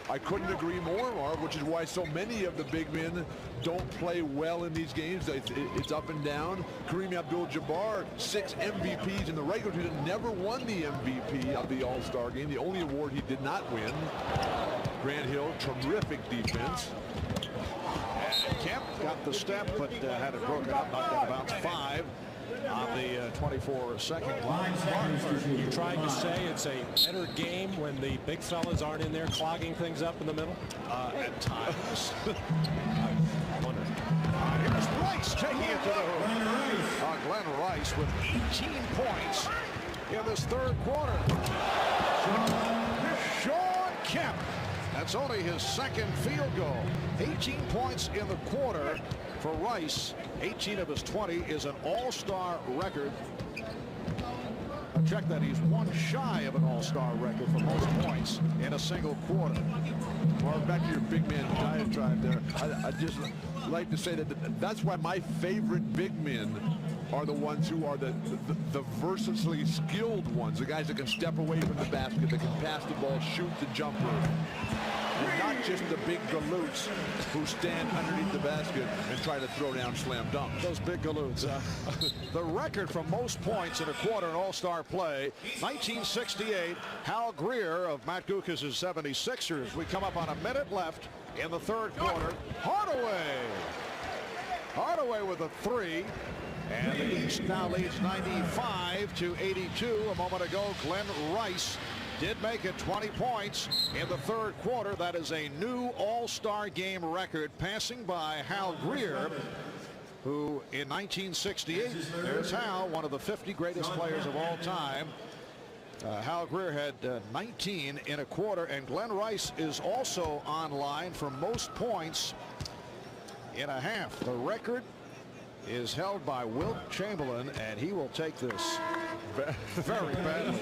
I couldn't agree more, Marv, which is why so many of the big men don't play well in these games. It's up and down. Kareem Abdul-Jabbar, 6 MVPs in the regular season, never won the MVP of the All-Star game. The only award he did not win. Grant Hill, terrific defense. Kemp got the step, but had it broken up, knocked out of bounds. 5 on the 24-second line. You're trying to say it's a better game when the big fellas aren't in there clogging things up in the middle? At times. I wonder. Rice taking it to the hoop. Glenn Rice with 18 points in this third quarter. Sean Kemp. That's only his second field goal. 18 points in the quarter for Rice. 18 of his 20 is an all-star record. Check that, he's one shy of an all-star record for most points in a single quarter. Well, back to your big man diatribe there. I just like to say that that's why my favorite big men are the ones who are the versatily skilled ones, the guys that can step away from the basket, that can pass the ball, shoot the jumper. And not just the big galoots who stand underneath the basket and try to throw down slam dunks. Those big galoots. The record for most points in a quarter in all-star play, 1968, Hal Greer of Matt Gucas' 76ers. We come up on a minute left in the third quarter. Hardaway with a three. And the East now leads 95-82. A moment ago, Glenn Rice did make it 20 points in the third quarter. That is a new all-star game record, passing by Hal Greer, who in 1968, there's Hal, one of the 50 greatest players of all time. Hal Greer had 19 in a quarter, and Glenn Rice is also online for most points in a half. The record is held by Wilt Chamberlain, and he will take this very badly.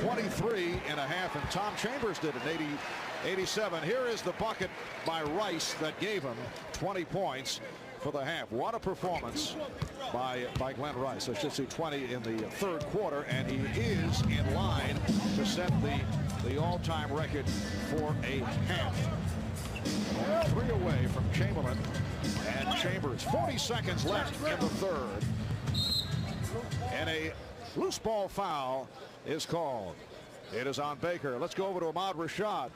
23 and a half, and Tom Chambers did it in 87. Here is the bucket by Rice that gave him 20 points for the half. What a performance by Glenn Rice. I should see 20 in the third quarter, and he is in line to set the all-time record for a half. 3 away from Chamberlain and Chambers. 40 seconds left in the third. And a loose ball foul is called. It is on Baker. Let's go over to Ahmad Rashad.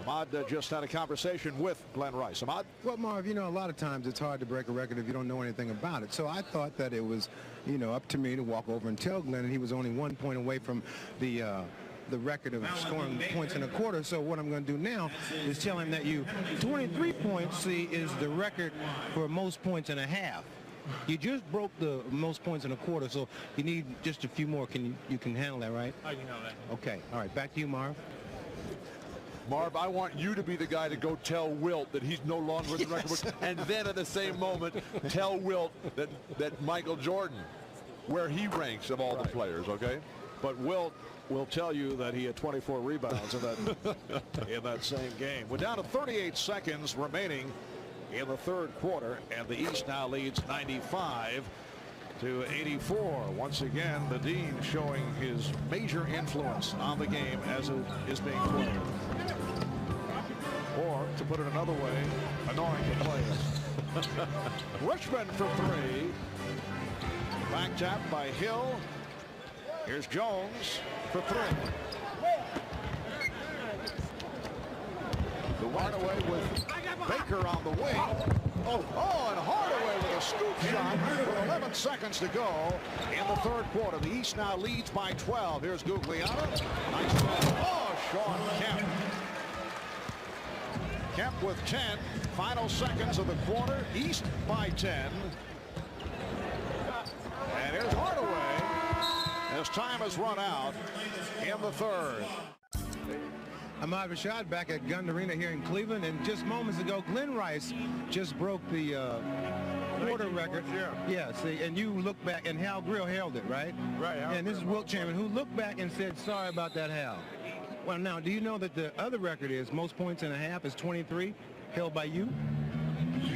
Ahmad just had a conversation with Glenn Rice. Ahmad? Well, Marv, you know, a lot of times it's hard to break a record if you don't know anything about it. So I thought that it was, you know, up to me to walk over and tell Glenn, and he was only 1 point away from the record of scoring points in a quarter. So what I'm going to do now is tell him that 23 points, see, is the record for most points in a half. You just broke the most points in a quarter, so you need just a few more. You can handle that, right? I can handle that. Okay. All right. Back to you, Marv. Marv, I want you to be the guy to go tell Wilt that he's no longer in the record book, and then at the same moment tell Wilt that Michael Jordan, where he ranks of all the players, okay? But Wilt will tell you that he had 24 rebounds in that same game. We're down to 38 seconds remaining in the third quarter, and the East now leads 95-84. Once again, the Dean showing his major influence on the game as it is being played. Or, to put it another way, annoying the players. Richmond for three. Back tap by Hill. Here's Jones for three. The Hardaway with Baker on the wing. And Hardaway with a scoop shot with 11 seconds to go in the third quarter. The East now leads by 12. Here's Guglielmo. Nice pass. Sean Kemp. Kemp with 10. Final seconds of the quarter. East by 10. And here's Hardaway as time has run out in the third. Ahmad Rashad back at Gunn Arena here in Cleveland, and just moments ago, Glenn Rice just broke the quarter record. Yeah, see, and you look back, and Hal Greer held it, right? Right. And this is Wilt Chamberlain, who looked back and said, sorry about that, Hal. Well, now, do you know that the other record is most points in a half is 23, held by you?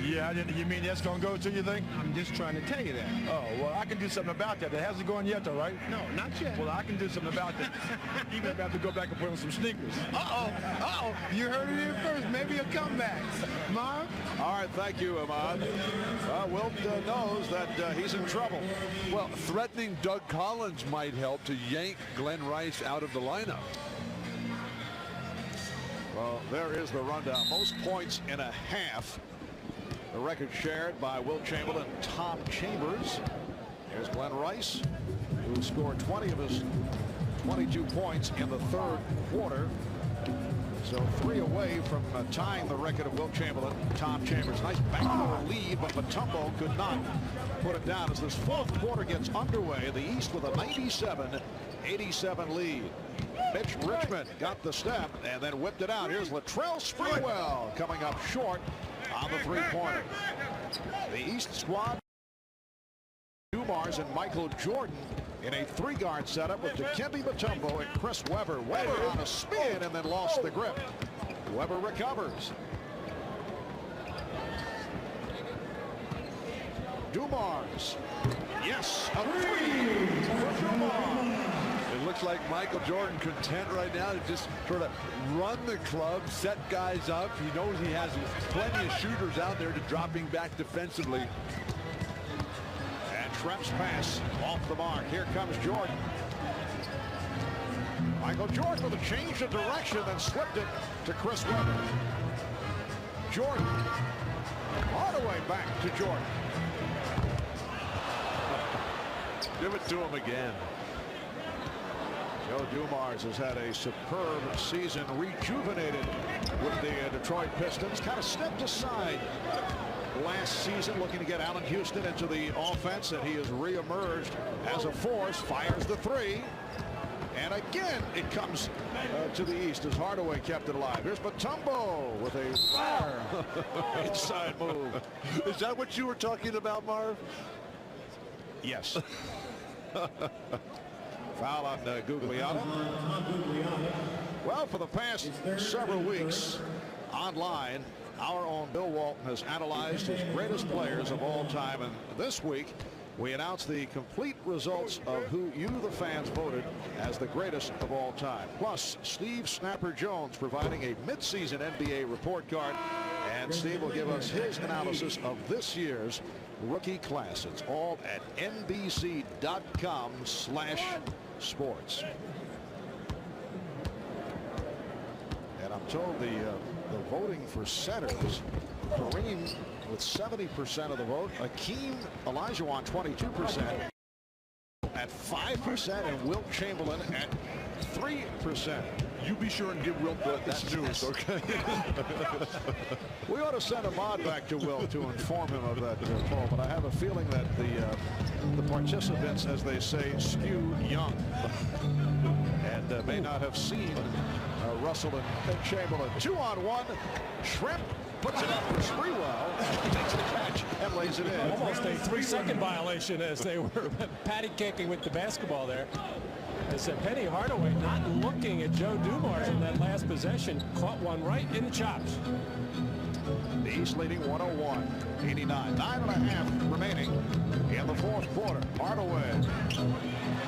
Yeah, you mean that's going to go to, you think? I'm just trying to tell you that. Oh, well, I can do something about that. It hasn't gone yet, though, right? No, not yet. Well, I can do something about that. Even if I have to go back and put on some sneakers. You heard it here first. Maybe a comeback. Marv? All right, thank you, Ahmad. Wilt knows that he's in trouble. Well, threatening Doug Collins might help to yank Glenn Rice out of the lineup. Well, there is the rundown. Most points in a half. The record shared by Wilt Chamberlain and Tom Chambers. Here's Glenn Rice, who scored 20 of his 22 points in the third quarter. So 3 away from tying the record of Wilt Chamberlain, Tom Chambers. Nice backdoor lead, but Mutombo could not put it down as this fourth quarter gets underway. The East with a 97-87 lead. Mitch Richmond got the step and then whipped it out. Here's Latrell Sprewell coming up short on the three-pointer. The East squad, Dumars and Michael Jordan in a 3-guard setup with Dikembe Mutombo and Chris Webber. Webber on a spin and then lost the grip. Webber recovers. Dumars. Yes, a 3 for Dumars. It looks like Michael Jordan content right now to just sort of run the club, set guys up. He knows he has plenty of shooters out there to dropping back defensively. And Tremp's pass off the mark. Here comes Jordan. Michael Jordan with a change of direction, then slipped it to Chris Webber. Jordan. Hardaway back to Jordan. Give it to him again. Joe Dumars has had a superb season, rejuvenated with the Detroit Pistons. Kind of stepped aside last season, looking to get Allen Houston into the offense, and he has reemerged as a force. Fires the 3. And again, it comes to the East as Hardaway kept it alive. Here's Mutombo with a fire inside move. Is that what you were talking about, Marv? Yes. Foul on Guglielmo. Well, for the past several weeks online, our own Bill Walton has analyzed his greatest players of all time. And this week, we announced the complete results of who you, the fans, voted as the greatest of all time. Plus, Steve Snapper Jones providing a midseason NBA report card. And Steve will give us his analysis of this year's rookie class. It's all at NBC.com/sports. And I'm told the voting for centers, Kareem with 70% of the vote, Akeem Olajuwon 22% at 5%, and Wilt Chamberlain at 3%. You be sure and give Wilt that news, okay? We ought to send a mod back to Wilt to inform him of that poll, but I have a feeling that the participants, as they say, skew young and may not have seen Russell and Chamberlain. 2-on-1. Shrimp puts it up for Sprewell, takes the catch and lays it in. Almost a 3-second violation as they were patty caking with the basketball there. As Penny Hardaway not looking at Joe Dumars in that last possession, caught one right in the chops. The East leading 101-89. 9.5 remaining in the fourth quarter. Hardaway.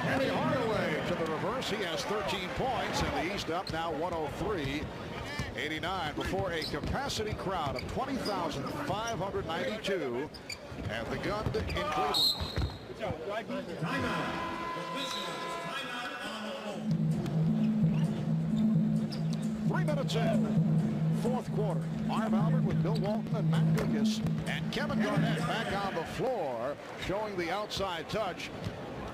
Penny Hardaway to the reverse. He has 13 points, and the East up now 103-89 before a capacity crowd of 20,592 at the Gun in Cleveland. 3 minutes in. Fourth quarter. Marv Albert with Bill Walton and Matt Dukas, and Kevin Garnett back on the floor, showing the outside touch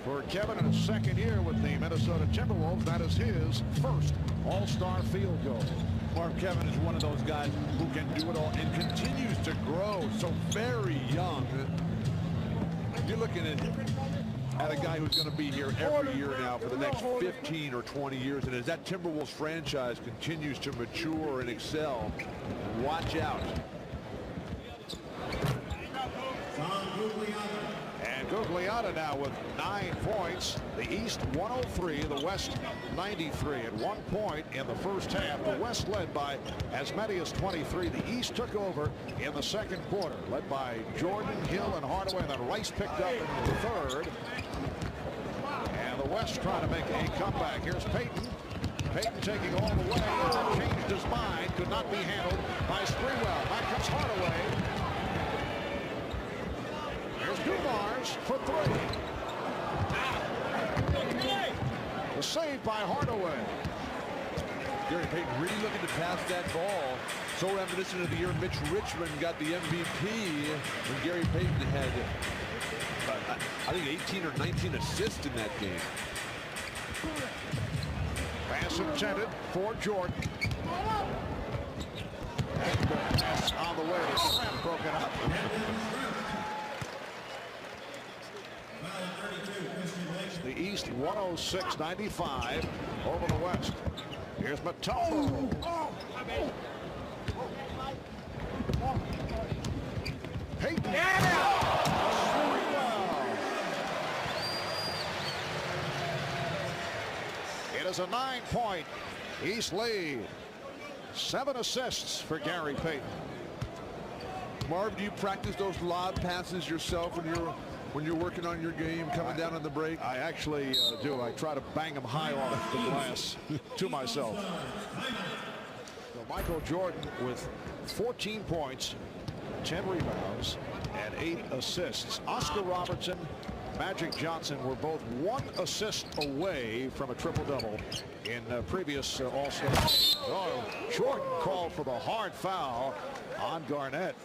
for Kevin in his second year with the Minnesota Timberwolves. That is his first All-Star field goal. Marv, Kevin is one of those guys who can do it all and continues to grow. So very young. You're looking at a guy who's going to be here every year now for the next 15 or 20 years. And as that Timberwolves franchise continues to mature and excel, watch out. And Gugliotta now with 9 points. The East 103, the West 93. At 1 point in the first half, the West led by as many as 23. The East took over in the second quarter, led by Jordan, Hill, and Hardaway. And then Rice picked up in the third. And the West trying to make a comeback. Here's Payton. Payton taking all the way. Changed his mind. Could not be handled by Sprewell. Back comes Hardaway. Here's Dumars for 3. The save by Hardaway. Gary Payton really looking to pass that ball. So reminiscent of the year Mitch Richmond got the MVP when Gary Payton had, I think, 18 or 19 assists in that game. Pass intended for Jordan. And the pass on the way. The strap broken up. The East 106-95 over the West. Here's Matoma. Peyton. It is a 9-point East lead. 7 assists for Gary Payton. Marv, do you practice those lob passes yourself when you're working on your game, coming down on the break? I actually do. I try to bang them high off the glass to myself. So Michael Jordan with 14 points, 10 rebounds, and 8 assists. Oscar Robertson, Magic Johnson were both 1 assist away from a triple-double in previous All-Star. Oh, Jordan called for the hard foul on Garnett.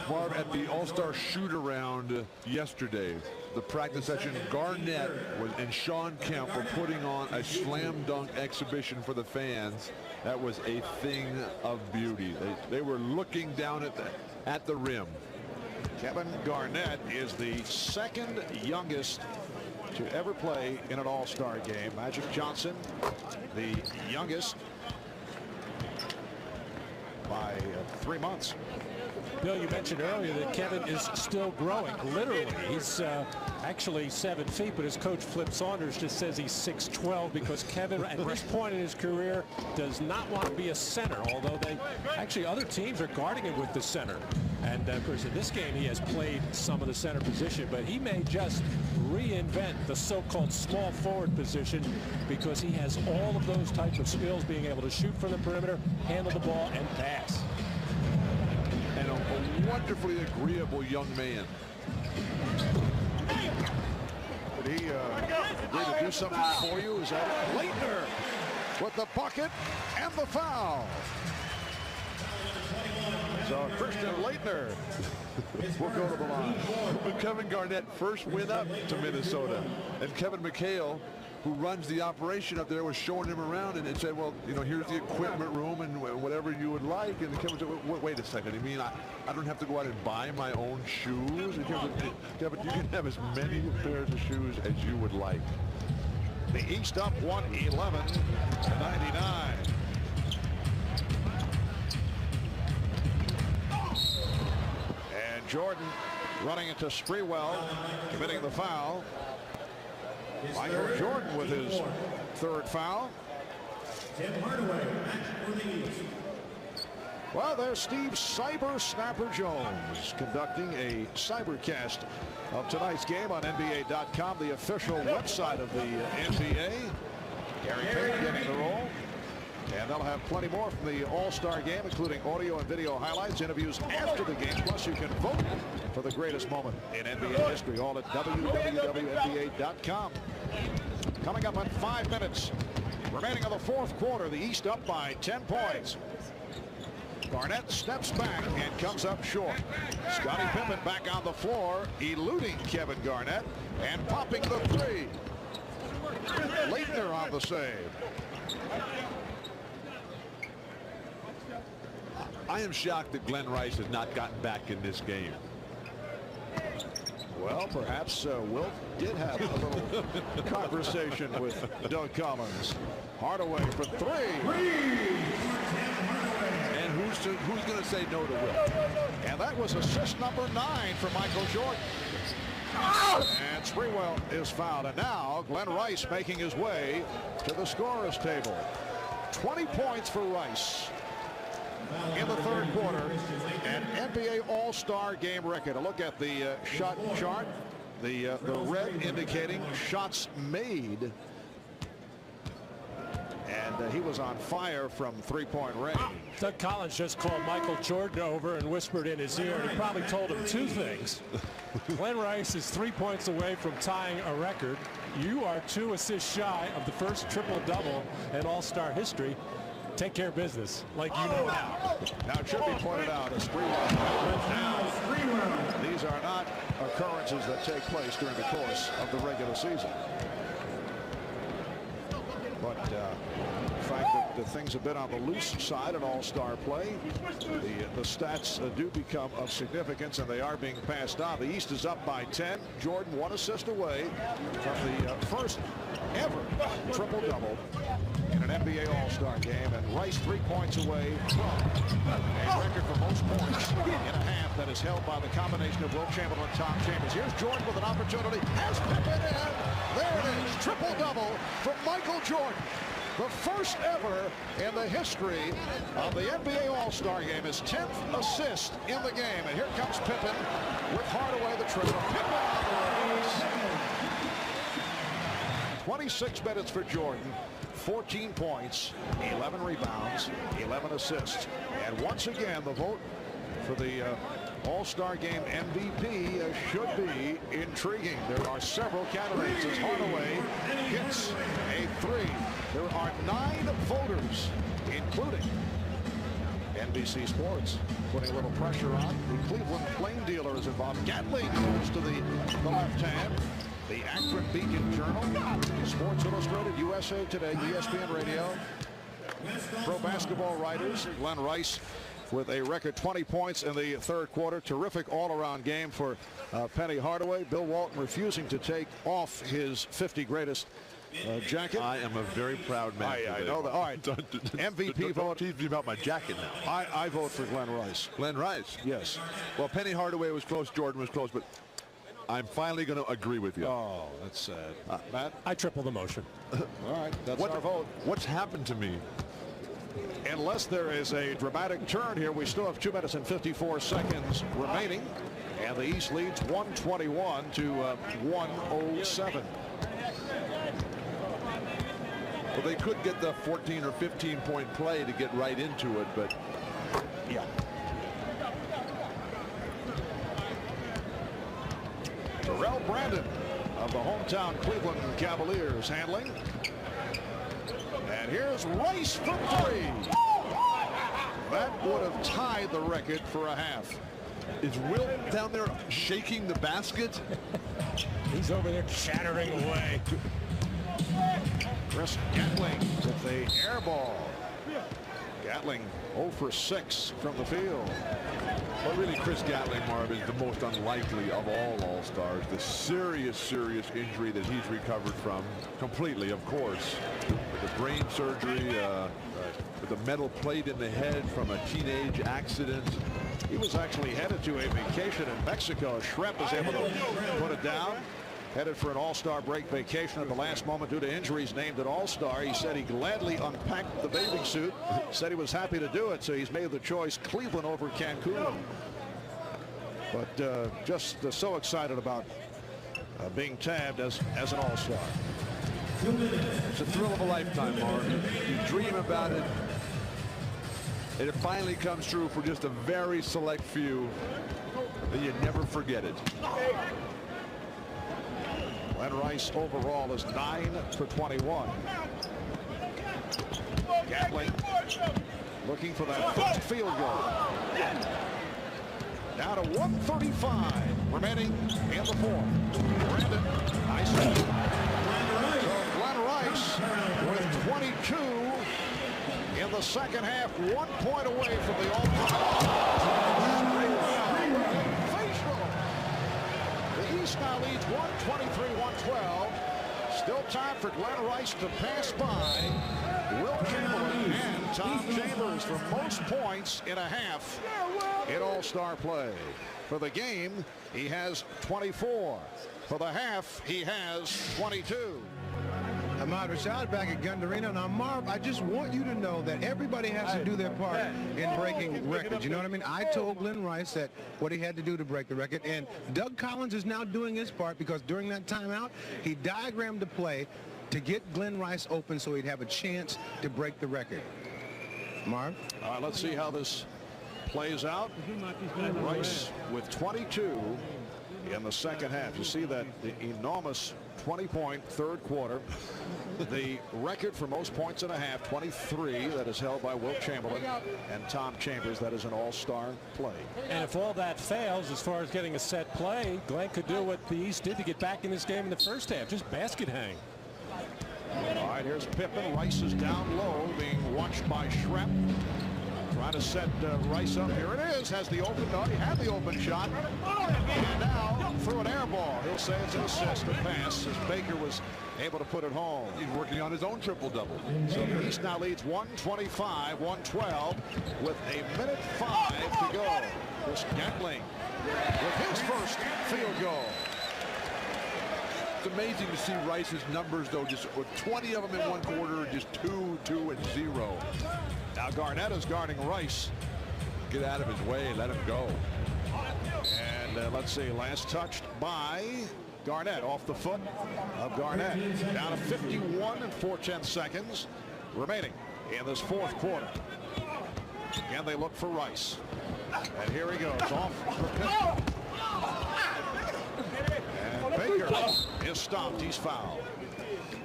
Marv, at the All-Star shoot-around yesterday, the practice session, Garnett and Sean Kemp were putting on a slam dunk exhibition for the fans. That was a thing of beauty. They were looking down at the rim. Kevin Garnett is the 2nd youngest to ever play in an All-Star game. Magic Johnson, the youngest by 3 months. Bill, you mentioned earlier that Kevin is still growing. Literally, he's actually 7 feet, but his coach Flip Saunders just says he's 6'12" because Kevin, at this point in his career, does not want to be a center, although other teams are guarding him with the center. And of course, in this game, he has played some of the center position, but he may just reinvent the so-called small forward position because he has all of those types of skills, being able to shoot from the perimeter, handle the ball, and pass. And a wonderfully agreeable young man. Did he agree to do something for you? Is that it? Leitner with the bucket and the foul. So Christian Leitner will go to the line. When Kevin Garnett first went up to Minnesota, and Kevin McHale, who runs the operation up there, was showing him around and said, well, you know, here's the equipment room and whatever you would like. And Kevin said, wait a second. You mean I don't have to go out and buy my own shoes? And Kevin, you can have as many pairs of shoes as you would like. The East up 111-99. And Jordan running into Sprewell, committing the foul. Michael Jordan with his 3rd foul. Well, there's Steve Cyber Snapper Jones conducting a cybercast of tonight's game on NBA.com, the official website of the NBA. Gary Payton getting the roll. And they'll have plenty more from the All-Star game, including audio and video highlights, interviews after the game. Plus, you can vote for the greatest moment in NBA history, all at www.nba.com. Coming up in 5 minutes, remaining of the 4th quarter, the East up by 10 points. Garnett steps back and comes up short. Scottie Pippen back on the floor, eluding Kevin Garnett and popping the 3. Leitner on the save. I am shocked that Glenn Rice has not gotten back in this game. Well, perhaps Wilt did have a little conversation with Doug Collins. Hardaway for 3. And who's going to say no to Wilt? And that was assist number 9 for Michael Jordan. And Sprewell is fouled. And now Glenn Rice making his way to the scorer's table. 20 points for Rice in the 3rd quarter, an NBA All-Star game record. A look at the shot chart, the red indicating shots made, and he was on fire from 3-point range. Doug Collins just called Michael Jordan over and whispered in his ear, and he probably told him 2 things. Glenn Rice is 3 points away from tying a record. You are 2 assists shy of the first triple-double in All-Star history. Take care of business, like you know now. Now it should be pointed out as these are not occurrences that take place during the course of the regular season. But fact that things have been on the loose side in all-star play. The stats do become of significance, and they are being passed on. The East is up by 10. Jordan 1 assist away from the first ever triple-double in an NBA All-Star game, and Rice 3 points away from a record for most points in a half that is held by the combination of Will Chamberlain and Tom Chambers. Here's Jordan with an opportunity. Has Pippen in. There it is. Triple-double from Michael Jordan. The first ever in the history of the NBA All-Star game. His 10th assist in the game. And here comes Pippen with Hardaway the triple. Pippen on the release. 26 minutes for Jordan. 14 points, 11 rebounds, 11 assists. And once again, the vote for the All-Star Game MVP should be intriguing. There are several candidates as Hardaway hits a 3. There are 9 voters, including NBC Sports, putting a little pressure on. The Cleveland Plain Dealer is involved. Gatling goes to the left hand. The Akron Beacon Journal, Sports Illustrated, USA Today, ESPN Radio, Pro Basketball Writers, Glenn Rice with a record 20 points in the third quarter. Terrific all-around game for Penny Hardaway. Bill Walton refusing to take off his 50 greatest jacket. I am a very proud man. I know that. All right. MVP vote. Don't tease me about my jacket now. I vote for Glenn Rice. Glenn Rice? Yes. Well, Penny Hardaway was close. Jordan was close, but I'm finally going to agree with you. Oh, that's sad. Matt? I triple the motion. All right, that's our vote. What's happened to me? Unless there is a dramatic turn here, we still have 2 minutes and 54 seconds remaining. And the East leads 121 to 107. Well, they could get the 14 or 15 point play to get right into it, but yeah. Terrell Brandon of the hometown Cleveland Cavaliers handling. And here's Rice from 3. That would have tied the record for a half. Is Will down there shaking the basket? He's over there chattering away. Chris Gatling with the air ball. Gatling 0 for 6 from the field. But really, Chris Gatling, Marv, is the most unlikely of all All-Stars. The serious injury that he's recovered from, completely, of course. With the brain surgery, with a metal plate in the head from a teenage accident. He was actually headed to a vacation in Mexico. Schrep was able to put it down. Headed for an All-Star break vacation at the last moment due to injuries, named an All-Star. He said he gladly unpacked the bathing suit, said he was happy to do it, so he's made the choice Cleveland over Cancun. But just so excited about being tabbed as an All-Star. It's a thrill of a lifetime, Mark. You dream about it, and it finally comes true for just a very select few, and you never forget it. Glenn Rice overall is 9 for 21. Gatling looking for that first field goal. Down to 1:35 remaining in the fourth. Brandon, nice. So Glenn Rice with 22 in the second half, 1 point away from the all-time. The East now leads 123-112. Still time for Glenn Rice to pass by Will Chamberlain and Tom Chambers for most points in a half in All-Star play. For the game, he has 24. For the half, he has 22. Ahmad Rashad back at Gund Arena. Now, Marv, I just want you to know that everybody has to do their part in breaking records. You know what I mean? I told Glenn Rice that what he had to do to break the record, and Doug Collins is now doing his part because during that timeout, he diagrammed the play to get Glenn Rice open so he'd have a chance to break the record. Marv? Let's see how this plays out. Rice with 22 in the second half. You see that the enormous 20-point third quarter. The record for most points in a half, 23, that is held by Will Chamberlain and Tom Chambers. That is an all-star play. And if all that fails, as far as getting a set play, Glenn could do what the East did to get back in this game in the first half, just basket hang. All right, here's Pippen. Rice is down low, being watched by Schrep. Trying to set Rice up. Here it is. Has the open. No, he had the open shot. And now threw an air ball. He'll say it's an assist, a pass, as Baker was able to put it home. He's working on his own triple-double. So the East now leads 125-112 with 1:05 to go. Chris Gatling with his first field goal. It's amazing to see Rice's numbers, though, just with 20 of them in one quarter, just 2, 2, and 0. Now Garnett is guarding Rice. Get out of his way, let him go. And let's see, last touched by Garnett off the foot of Garnett. Down to 51 and 4/10 seconds remaining in this fourth quarter. Again, they look for Rice. And here he goes off for Pippen. And Baker is stopped. He's fouled.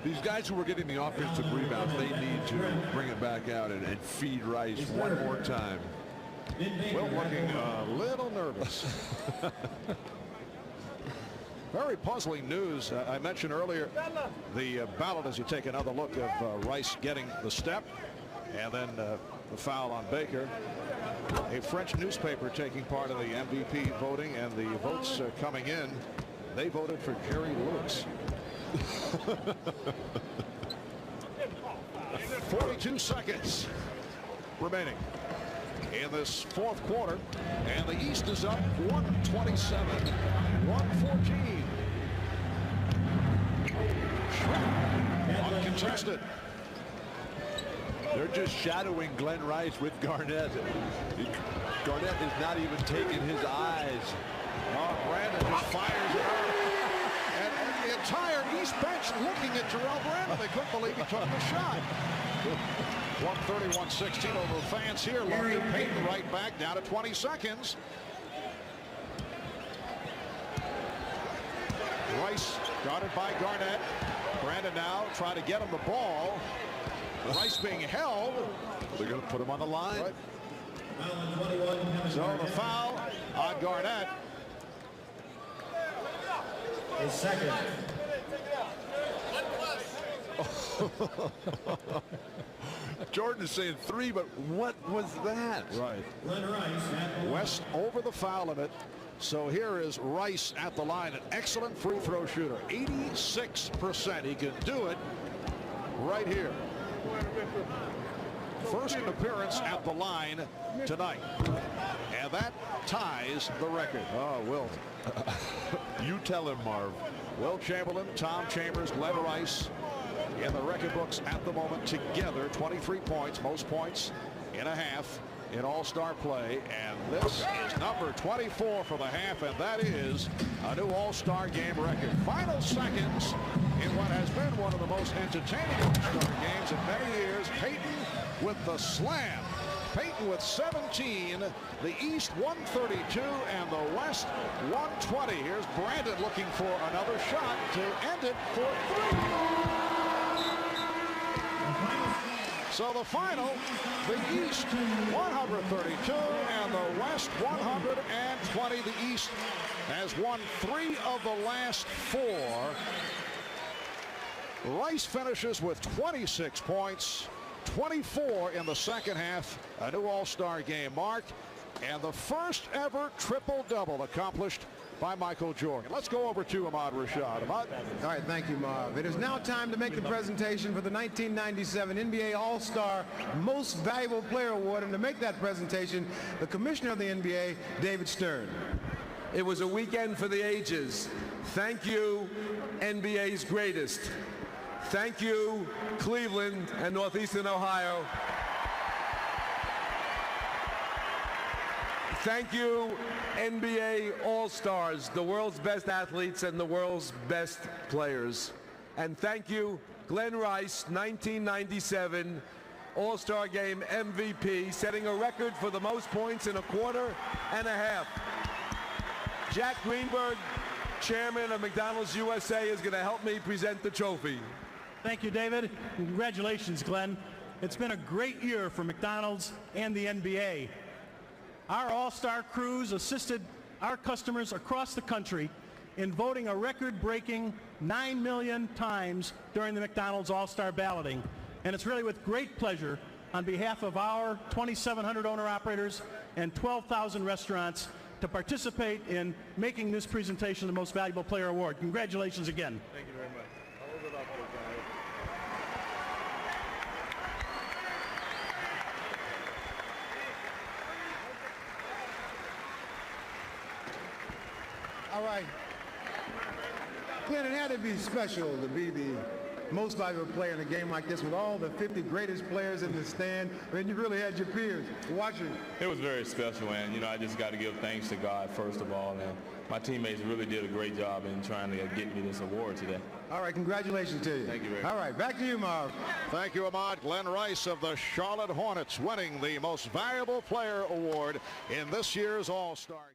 These guys who are getting the offensive rebounds, they need to bring it back out and feed Rice one more time. Will looking a little nervous. Very puzzling news. I mentioned earlier the ballot as you take another look of Rice getting the step and then the foul on Baker. A French newspaper taking part in the MVP voting and the votes coming in. They voted for Jerry Lewis. 42 seconds remaining in this fourth quarter, and the East is up 127-114. Uncontested. They're just shadowing Glenn Rice with Garnett. Garnett is not even taking his eyes. Oh, Brandon just fires it out. And the entire East bench looking at Terrell Brandon. They couldn't believe he took the shot. 130-116 over the fans here. London Payton right back down to 20 seconds. Rice guarded by Garnett. Brandon now trying to get him the ball. Rice being held. They're going to put him on the line. Right. So the foul on Garnett. His second. Jordan is saying 3, but what was that? Right. Glenn Rice at the West over the foul limit. So here is Rice at the line, an excellent free throw shooter. 86%. He can do it right here. First appearance at the line tonight. And that ties the record. Oh, Will. You tell him, Marv. Will Chamberlain, Tom Chambers, Glenn Rice in the record books at the moment together. 23 points, most points in a half in all-star play. And this is number 24 for the half, and that is a new all-star game record. Final seconds in what has been one of the most entertaining all-star games in many years. Payton with the slam. Payton with 17, the East 132 and the West 120. Here's Brandon looking for another shot to end it for 3. So the final, the East 132 and the West 120. The East has won 3 of the last 4. Rice finishes with 26 points. 24 in the second half, a new all-star game mark, and the first ever triple-double accomplished by Michael Jordan. Let's go over to Ahmad Rashad. Ahmad. All right, thank you, Marv. It is now time to make the presentation for the 1997 NBA All-Star Most Valuable Player Award, and to make that presentation, the Commissioner of the NBA, David Stern. It was a weekend for the ages. Thank you, NBA's greatest. Thank you, Cleveland and Northeastern Ohio. Thank you, NBA All-Stars, the world's best athletes and the world's best players. And thank you, Glenn Rice, 1997 All-Star Game MVP, setting a record for the most points in a quarter and a half. Jack Greenberg, chairman of McDonald's USA, is going to help me present the trophy. Thank you, David. Congratulations, Glenn. It's been a great year for McDonald's and the NBA. Our All-Star crews assisted our customers across the country in voting a record-breaking 9 million times during the McDonald's All-Star balloting. And it's really with great pleasure on behalf of our 2,700 owner-operators and 12,000 restaurants to participate in making this presentation the Most Valuable Player Award. Congratulations again. Thank you very much. I'll hold it up for you, guys. All right. Glenn, it had to be special to be the most valuable player in a game like this with all the 50 greatest players in the stand. I mean, you really had your peers watching. It was very special, and, you know, I just got to give thanks to God, first of all, and my teammates really did a great job in trying to get me this award today. All right, congratulations to you. Thank you very much. All right, back to you, Marv. Thank you, Ahmad. Glenn Rice of the Charlotte Hornets winning the Most Valuable Player Award in this year's All-Star.